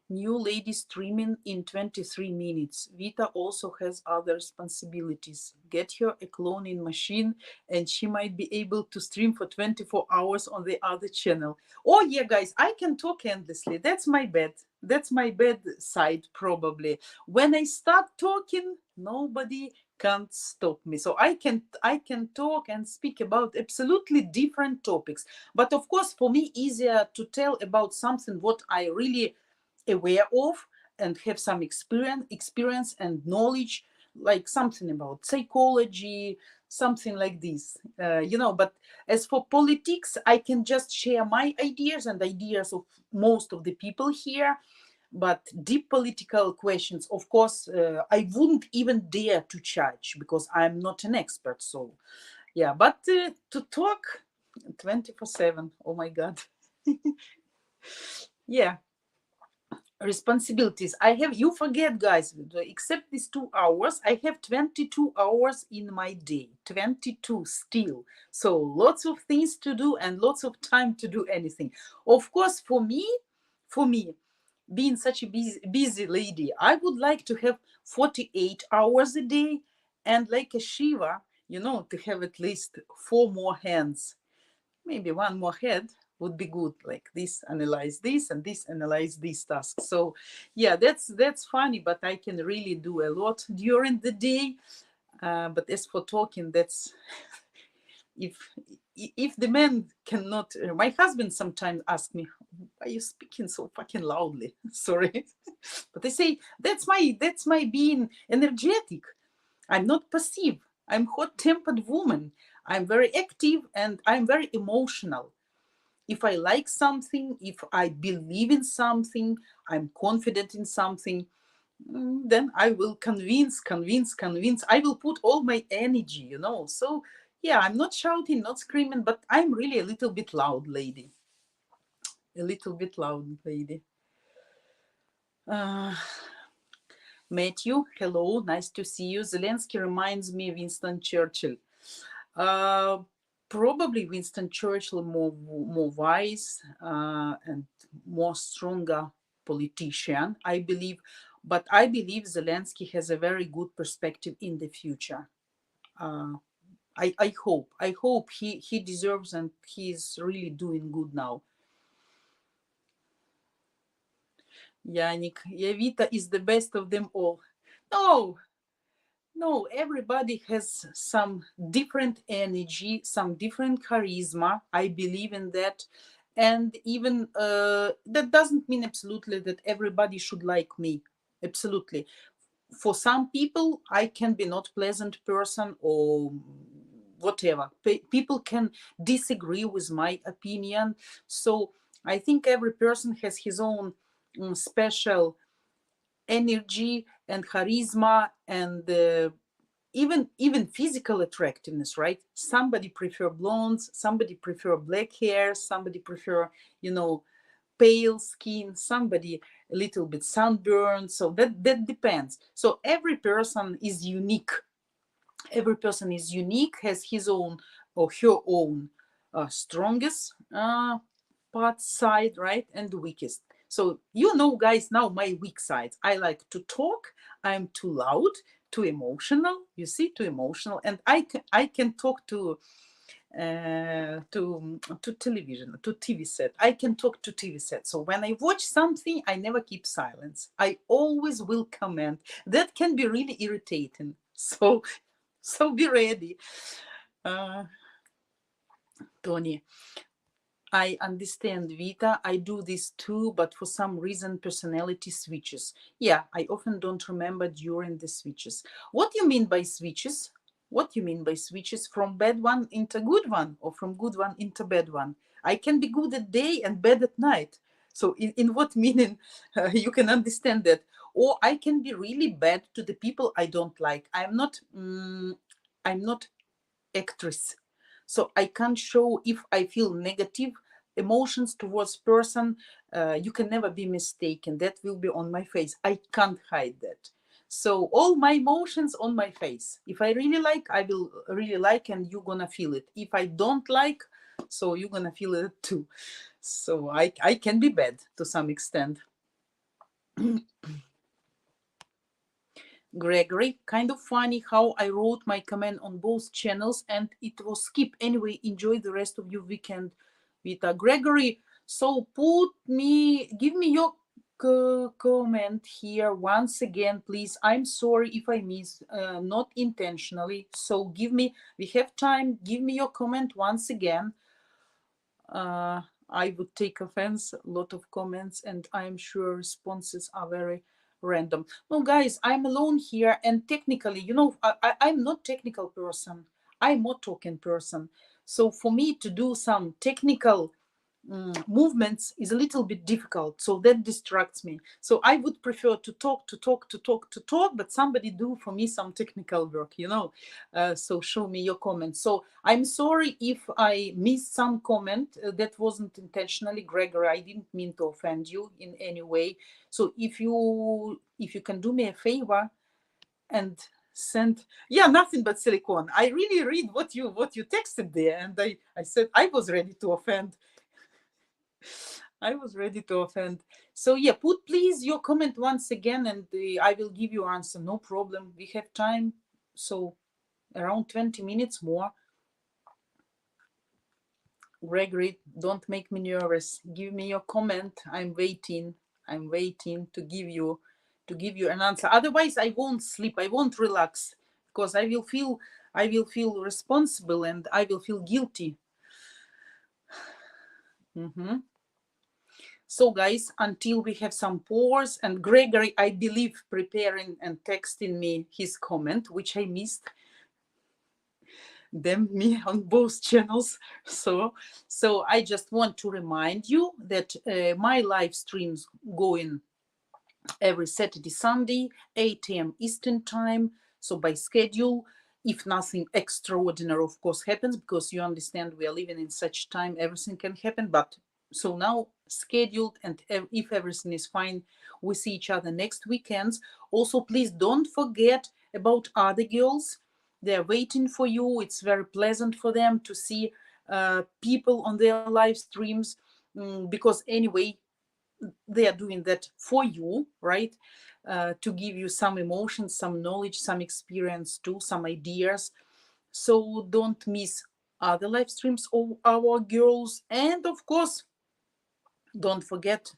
New lady streaming in 23 minutes. Vita also has other responsibilities. Get her a cloning machine and she might be able to stream for 24 hours on the other channel. Oh yeah, guys, I can talk endlessly. That's my bad. That's my bad side, probably. When I start talking, nobody can't stop me. So I can talk and speak about absolutely different topics. But of course, for me, easier to tell about something what I really aware of and have some experience and knowledge, like something about psychology, something like this, but as for politics, I can just share my ideas and ideas of most of the people here. But deep political questions, of course, I wouldn't even dare to judge because I'm not an expert. So yeah, but to talk 24/7, oh my god. Yeah, responsibilities I have. You forget, guys, except these 2 hours, I have 22 hours in my day. 22 still. So lots of things to do and lots of time to do anything. Of course, for me, being such a busy lady, I would like to have 48 hours a day, and like a Shiva, to have at least 4 more hands, maybe one more head would be good, like this analyze this and this analyze this task. So yeah, that's funny, but I can really do a lot during the day. But as for talking, that's if the man cannot, my husband sometimes asks me, why are you speaking so fucking loudly? Sorry. But I say that's my being energetic. I'm not passive. I'm hot-tempered woman. I'm very active and I'm very emotional. If I like something, if I believe in something, I'm confident in something, then I will convince. I will put all my energy. So yeah, I'm not shouting, not screaming, but I'm really a little bit loud lady. A little bit loud lady. Matthew, hello, nice to see you. Zelensky reminds me of Winston Churchill. Probably Winston Churchill more wise and more stronger politician, I believe. But I believe Zelensky has a very good perspective in the future. I hope he deserves, and he's really doing good now. Yannick, Yavita is the best of them all. No, everybody has some different energy, some different charisma. I believe in that. And even that doesn't mean absolutely that everybody should like me. Absolutely. For some people, I can be not pleasant person or whatever. People can disagree with my opinion. So I think every person has his own special energy and charisma and even physical attractiveness, right? Somebody prefer blondes, somebody prefer black hair, somebody prefer pale skin, somebody a little bit sunburned. So that depends. So every person is unique, has his own or her own strongest part side, right, and the weakest. So you know, guys, now my weak sides. I like to talk. I'm too loud, too emotional. You see, too emotional, and I can talk to television, to TV set. I can talk to TV set. So when I watch something, I never keep silence. I always will comment. That can be really irritating. So be ready. Tony, I understand, Vita. I do this too, but for some reason, personality switches. Yeah, I often don't remember during the switches. What do you mean by switches? What do you mean by switches? From bad one into good one, or from good one into bad one? I can be good at day and bad at night. So, in what meaning you can understand that? Or I can be really bad to the people I don't like. I'm not actress, so I can't show if I feel negative emotions towards person. You can never be mistaken, that will be on my face. I can't hide that. So all my emotions on my face. If I really like, I will really like, and you're gonna feel it. If I don't like, so you're gonna feel it too. So I can be bad to some extent. Gregory, kind of funny how I wrote my comment on both channels and it was skipped. Anyway, enjoy the rest of your weekend, Vita. Gregory, so give me your comment here once again, please. I'm sorry if I missed, not intentionally. So we have time, give me your comment once again. I would take offense, a lot of comments, and I'm sure responses are very random. No, guys, I'm alone here, and technically, I'm not technical person. I'm more talking person. So for me to do some technical movements is a little bit difficult, so that distracts me. So I would prefer to talk, but somebody do for me some technical work, so show me your comments. So I'm sorry if I missed some comment. That wasn't intentionally, Gregor. I didn't mean to offend you in any way. So if you can do me a favor and send, yeah, nothing but silicone. I really read what you texted there, and I said I was ready to offend. I was ready to offend. So yeah, put please your comment once again, and I will give you answer. No problem. We have time, so around 20 minutes more. Gregory, don't make me nervous. Give me your comment. I'm waiting. I'm waiting to give you an answer. Otherwise, I won't sleep. I won't relax because I will feel responsible and I will feel guilty. So guys, until we have some pause, and Gregory, I believe, preparing and texting me his comment, which I missed. Damn me on both channels. So I just want to remind you that my live streams going every Saturday, Sunday, 8 a.m. Eastern time. So by schedule, if nothing extraordinary, of course, happens, because you understand we are living in such time, everything can happen. But so now scheduled, and if everything is fine, we see each other next weekends. Also, please don't forget about other girls. They're waiting for you. It's very pleasant for them to see people on their live streams, because anyway, they are doing that for you, right? To give you some emotions, some knowledge, some experience too, some ideas. So don't miss other live streams of our girls. And of course, don't forget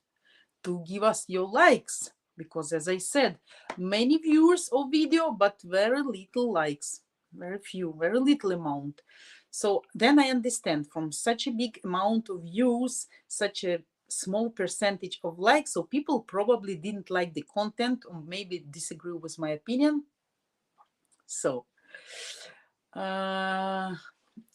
to give us your likes, because as I said, many viewers of video, but very little likes, very few, very little amount. So then I understand, from such a big amount of views, such a small percentage of likes, so people probably didn't like the content or maybe disagree with my opinion. So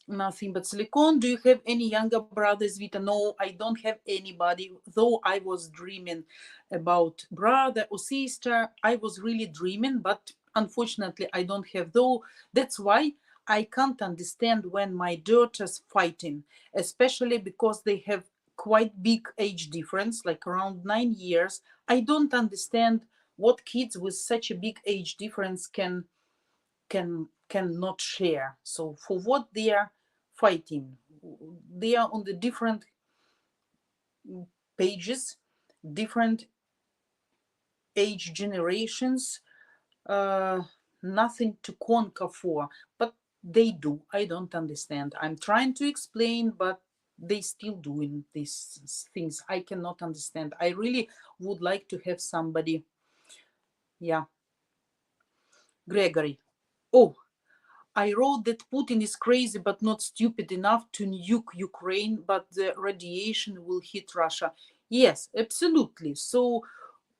nothing but silicone. Do you have any younger brothers, Vita? No, I don't have anybody, though I was dreaming about brother or sister. I was really dreaming, but unfortunately I don't have, though. That's why I can't understand when my daughters fighting, especially because they have quite big age difference, like around 9 years. I don't understand what kids with such a big age difference cannot share. So for what they are fighting. They are on the different pages, different age generations, nothing to conquer for, but they do. I don't understand. I'm trying to explain, but they still doing these things. I cannot understand. I really would like to have somebody. Yeah. Gregory. Oh, I wrote that Putin is crazy but not stupid enough to nuke Ukraine, but the radiation will hit Russia. Yes, absolutely. So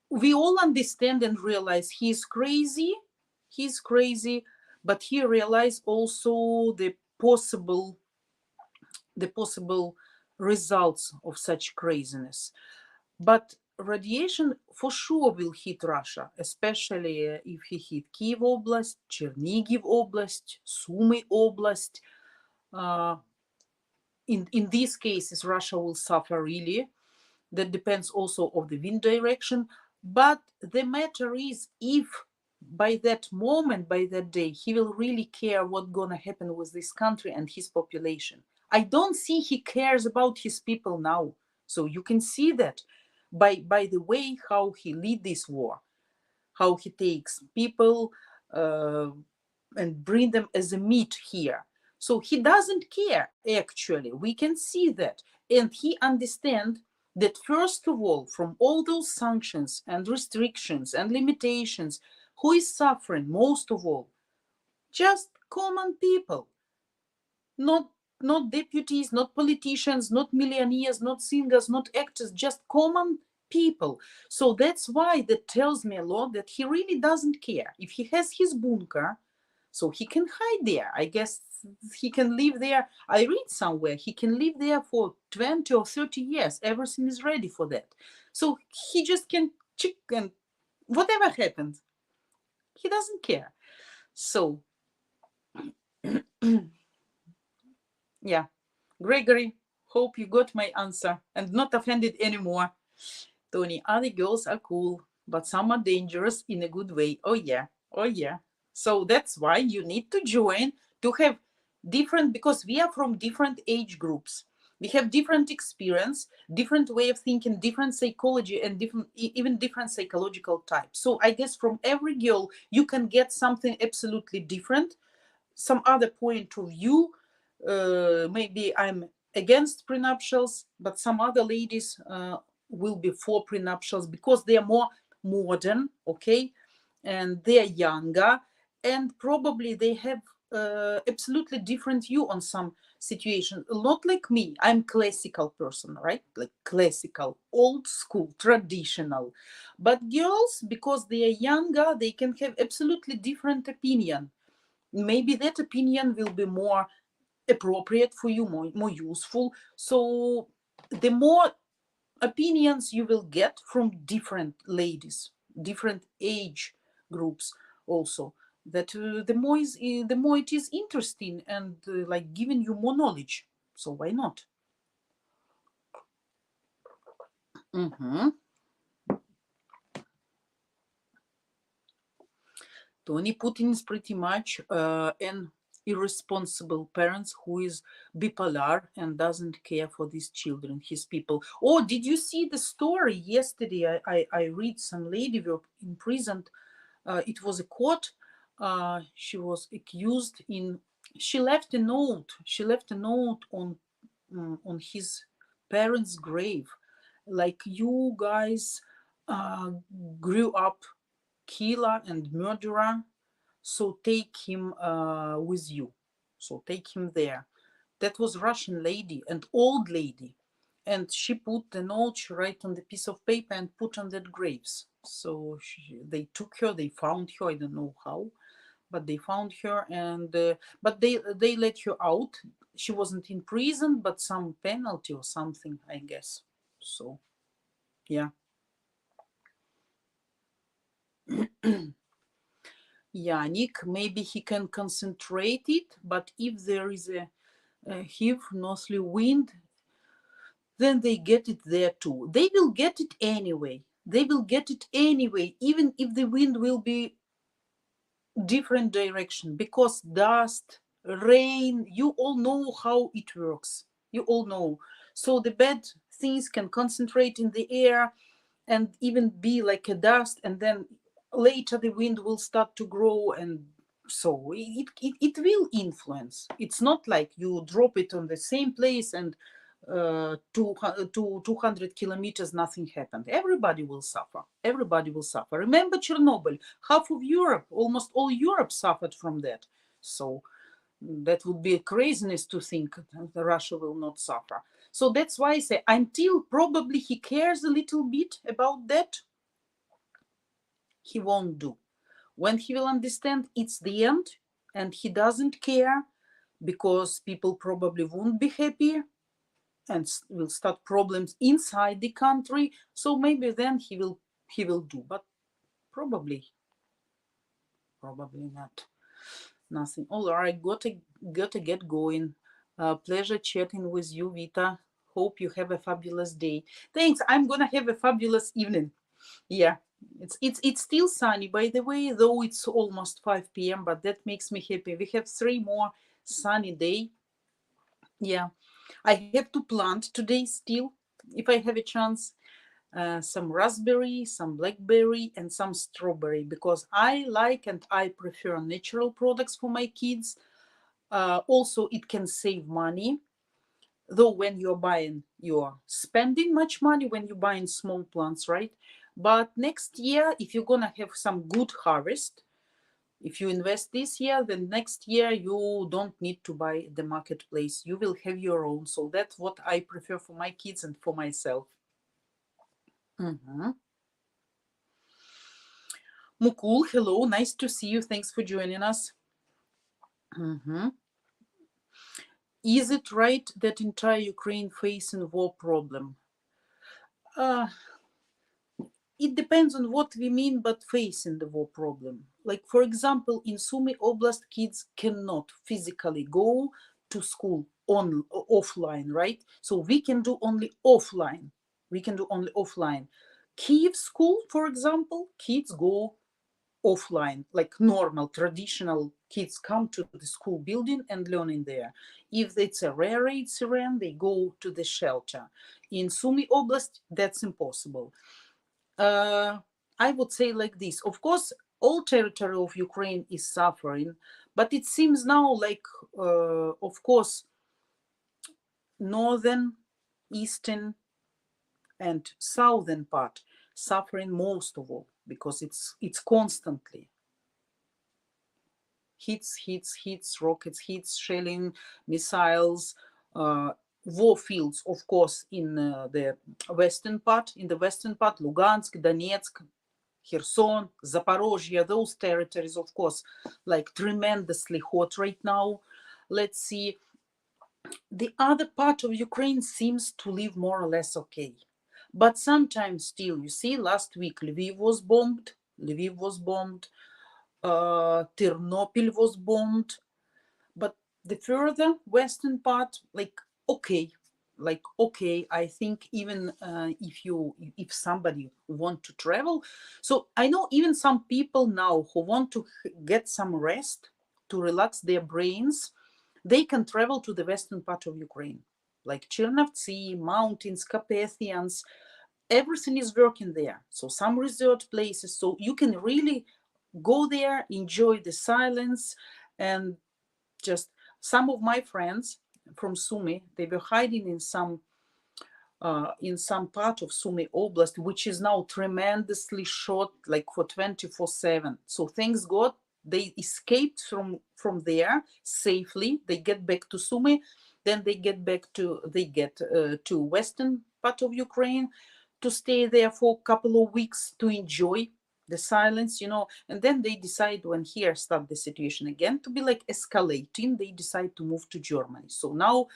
we all understand and realize he's crazy, but he realized also the possible results of such craziness. But radiation for sure will hit Russia, especially if he hit Kiev Oblast, Chernigiv Oblast, Sumy Oblast. In these cases, Russia will suffer really. That depends also of the wind direction. But the matter is, if by that moment, by that day, he will really care what's gonna happen with this country and his population. I don't see he cares about his people now. So you can see that by the way how he lead this war, how he takes people and bring them as a meat here. So he doesn't care, actually. We can see that. And he understands that, first of all, from all those sanctions and restrictions and limitations, who is suffering most of all? Just common people. Not deputies, not politicians, not millionaires, not singers, not actors, just common people. So that's why that tells me a lot that he really doesn't care. If he has his bunker, so he can hide there. I guess he can live there. I read somewhere he can live there for 20 or 30 years. Everything is ready for that. So he just can check, and whatever happens, he doesn't care. So yeah, Gregory, hope you got my answer and not offended anymore. Tony, other girls are cool, but some are dangerous in a good way. Oh yeah, oh yeah. So that's why you need to join, to have different, because we are from different age groups. We have different experience, different way of thinking, different psychology, and even different psychological types. So I guess from every girl, you can get something absolutely different, some other point of view. Maybe I'm against prenuptials, but some other ladies will be for prenuptials because they are more modern, okay, and they are younger, and probably they have absolutely different view on some situation. Not like me. I'm classical person, right? Like classical, old school, traditional. But girls, because they are younger, they can have absolutely different opinion. Maybe that opinion will be more appropriate for you, more useful. So the more opinions you will get from different ladies, different age groups also, that the more it is interesting and like giving you more knowledge. So why not? Tony, Putin is pretty much an irresponsible parent who is bipolar and doesn't care for these children, his people. Oh, did you see the story yesterday? I read some lady were imprisoned. It was a court. She was accused in. She left a note. She left a note on his parents' grave, like, you guys grew up killer and murderer, so take him with you. So take him there. That was Russian lady, and old lady. And she put the note, she write on the piece of paper and put on that graves. So they took her, they found her, I don't know how, but they found her, and but they let her out. She wasn't in prison, but some penalty or something, I guess. So yeah. Yeah, Nick, maybe he can concentrate it, but if there is a heave northerly wind, then they get it there too. They will get it anyway. They will get it anyway, even if the wind will be different direction, because dust rain. You all know how it works. You all know. So the bad things can concentrate in the air and even be like a dust, and then later the wind will start to grow, and so it will influence. It's not like you drop it on the same place and to 200 kilometers nothing happened. Everybody will suffer. Everybody will suffer. Remember Chernobyl? Half of Europe, almost all Europe suffered from that. So that would be a craziness to think that Russia will not suffer. So that's why I say until probably he cares a little bit about that, he won't do. When he will understand it's the end and he doesn't care, because people probably won't be happy and will start problems inside the country, so maybe then he will do, but probably not. Nothing. All right, gotta get going. Pleasure chatting with you, Vita. Hope you have a fabulous day. Thanks. I'm gonna have a fabulous evening. Yeah, it's still sunny, by the way, though it's almost 5 p.m. But that makes me happy. We have 3 more sunny day. Yeah, I have to plant today still, if I have a chance. Some raspberry, some blackberry, and some strawberry, because I like and I prefer natural products for my kids. Also, it can save money, though when you're buying, you're spending much money when you're buying small plants, right? But next year, if you're gonna have some good harvest, if you invest this year, then next year you don't need to buy the marketplace. You will have your own. So that's what I prefer for my kids and for myself. Mukul, hello, nice to see you. Thanks for joining us. Is it right that entire Ukraine facing war problem? It depends on what we mean but facing the war problem. Like, for example, in Sumy Oblast, kids cannot physically go to school offline, right? So we can do only offline. Kiev school, for example, kids go offline, like normal, traditional kids come to the school building and learning there. If it's a rare raid Syrian, they go to the shelter. In Sumy Oblast, that's impossible. I would say like this. Of course, all territory of Ukraine is suffering, but it seems now like, of course, northern, eastern, and southern part suffering most of all, because it's constantly hits, rockets, hits, shelling, missiles, war fields, of course, in the western part, Lugansk, Donetsk, Kherson, Zaporozhye, those territories, of course, like tremendously hot right now. Let's see. The other part of Ukraine seems to live more or less okay. But sometimes still, you see, last week Lviv was bombed, Ternopil was bombed, but the further western part, like okay, I think even if somebody want to travel, so I know even some people now who want to get some rest, to relax their brains, they can travel to the western part of Ukraine, like Chernovtsi, mountains, Carpathians, everything is working there. So some resort places, so you can really go there, enjoy the silence. And just some of my friends from Sumy, they were hiding in some part of Sumy Oblast, which is now tremendously short, like for 24/7. So thanks God they escaped from there safely. They get back to Sumy, then they get to western part of Ukraine to stay there for a couple of weeks to enjoy the silence, and then they decide, when here start the situation again to be like escalating, they decide to move to Germany. So now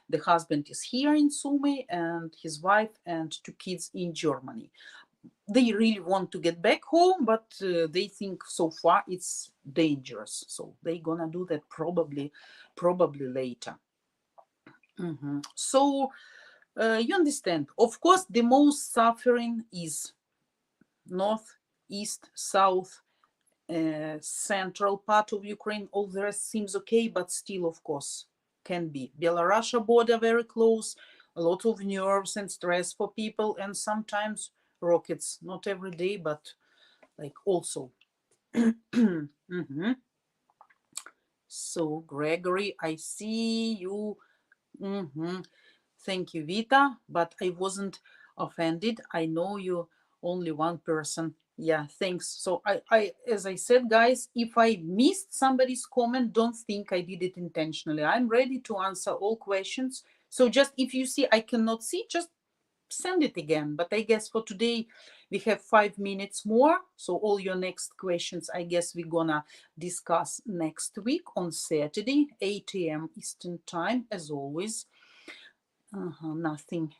the husband is here in Sumy and his wife and 2 kids in Germany. They really want to get back home, but they think so far it's dangerous. So they're gonna do that probably later. So you understand, of course, the most suffering is north, east, south, central part of Ukraine. All the rest seems okay, but still, of course, can be. Belarus border very close, a lot of nerves and stress for people, and sometimes rockets, not every day, but like also. So, Gregory, I see you. Thank you, Vita, but I wasn't offended. I know you only one person. Yeah, thanks. So as I said, guys, if I missed somebody's comment, don't think I did it intentionally. I'm ready to answer all questions. So just if you see I cannot see, just send it again. But I guess for today we have 5 minutes more. So all your next questions, I guess we're gonna discuss next week on Saturday, 8 a.m. Eastern time, as always. Nothing.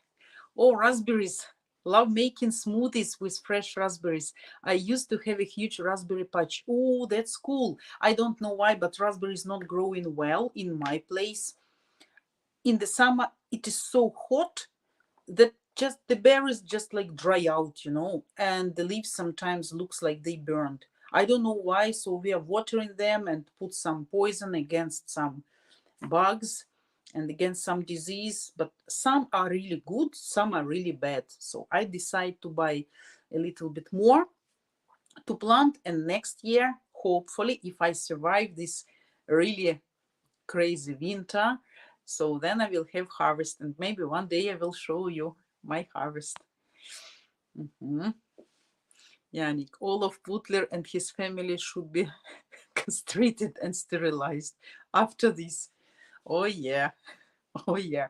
Oh, raspberries. Love making smoothies with fresh raspberries. I used to have a huge raspberry patch. Oh, that's cool. I don't know why, but raspberries not growing well in my place. In the summer, it is so hot that just the berries just like dry out, and the leaves sometimes looks like they burned. I don't know why, so we are watering them and put some poison against some bugs and against some disease, but some are really good, some are really bad. So I decide to buy a little bit more to plant, and next year, hopefully, if I survive this really crazy winter, so then I will have harvest, and maybe one day I will show you my harvest. Yannick, Olaf Putler and his family should be castrated and sterilized after this. Oh yeah. Oh yeah.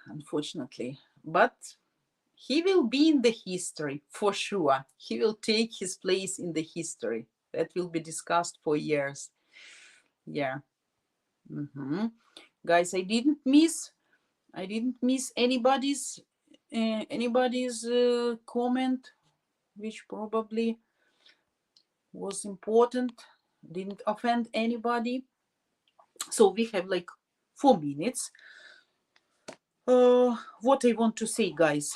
Unfortunately, but he will be in the history for sure. He will take his place in the history that will be discussed for years. Yeah. Guys, I didn't miss anybody's comment, which probably was important, didn't offend anybody. So we have like 4 minutes. What I want to say, guys.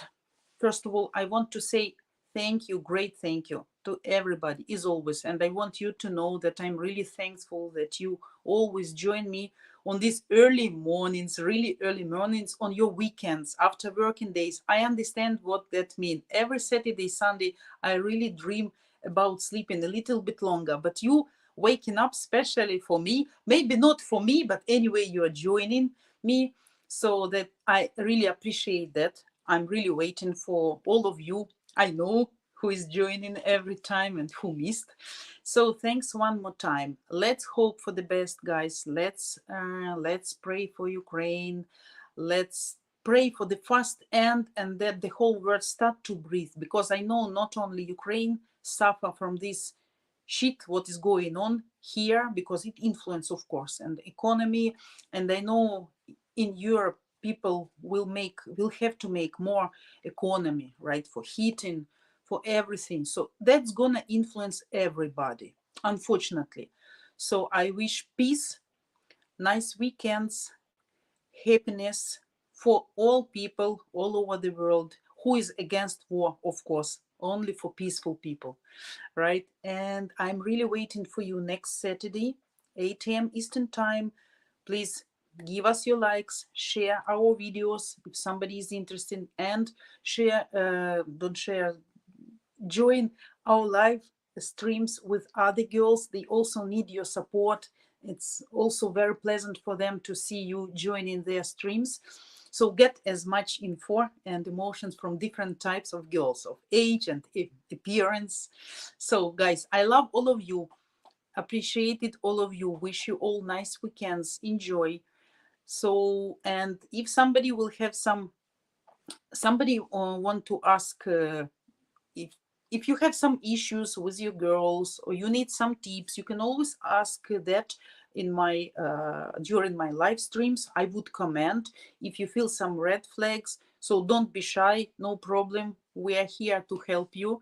First of all, I want to say thank you, great thank you to everybody, as always. And I want you to know that I'm really thankful that you always join me on these early mornings, really early mornings, on your weekends, after working days. I understand what that means. Every Saturday, Sunday, I really dream about sleeping a little bit longer. But you waking up, especially for me, maybe not for me, but anyway, you are joining me. So that I really appreciate that. I'm really waiting for all of you. I know who is joining every time and who missed. So thanks one more time. Let's hope for the best, guys. Let's pray for Ukraine. Let's pray for the fast end and that the whole world start to breathe, because I know not only Ukraine suffer from this shit what is going on here, because it influences, of course, and the economy. And I know in Europe people will have to make more economy, right, for heating, for everything. So that's gonna influence everybody, unfortunately. So I wish peace, nice weekends, happiness for all people all over the world. Who is against war? Of course, only for peaceful people, right? And I'm really waiting for you next Saturday, 8 a.m. Eastern time. Please give us your likes, share our videos if somebody is interested, and join our live streams with other girls. They also need your support. It's also very pleasant for them to see you joining their streams. So get as much info and emotions from different types of girls, of age and appearance. So guys, I love all of you, appreciate it, all of you, wish you all nice weekends, enjoy. So, and if somebody will have somebody want to ask, if you have some issues with your girls or you need some tips, you can always ask that in my during my live streams. I would comment if you feel some red flags. So don't be shy, no problem. We are here to help you.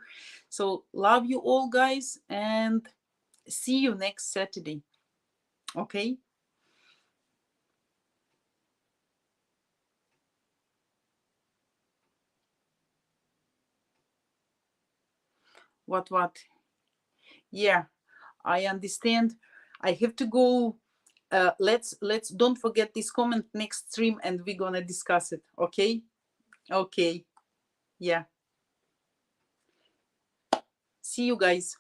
So love you all, guys, and see you next Saturday. Okay. What? Yeah, I understand. I have to go. Let's don't forget this comment next stream, and we're gonna discuss it. Okay. Okay. Yeah. See you guys.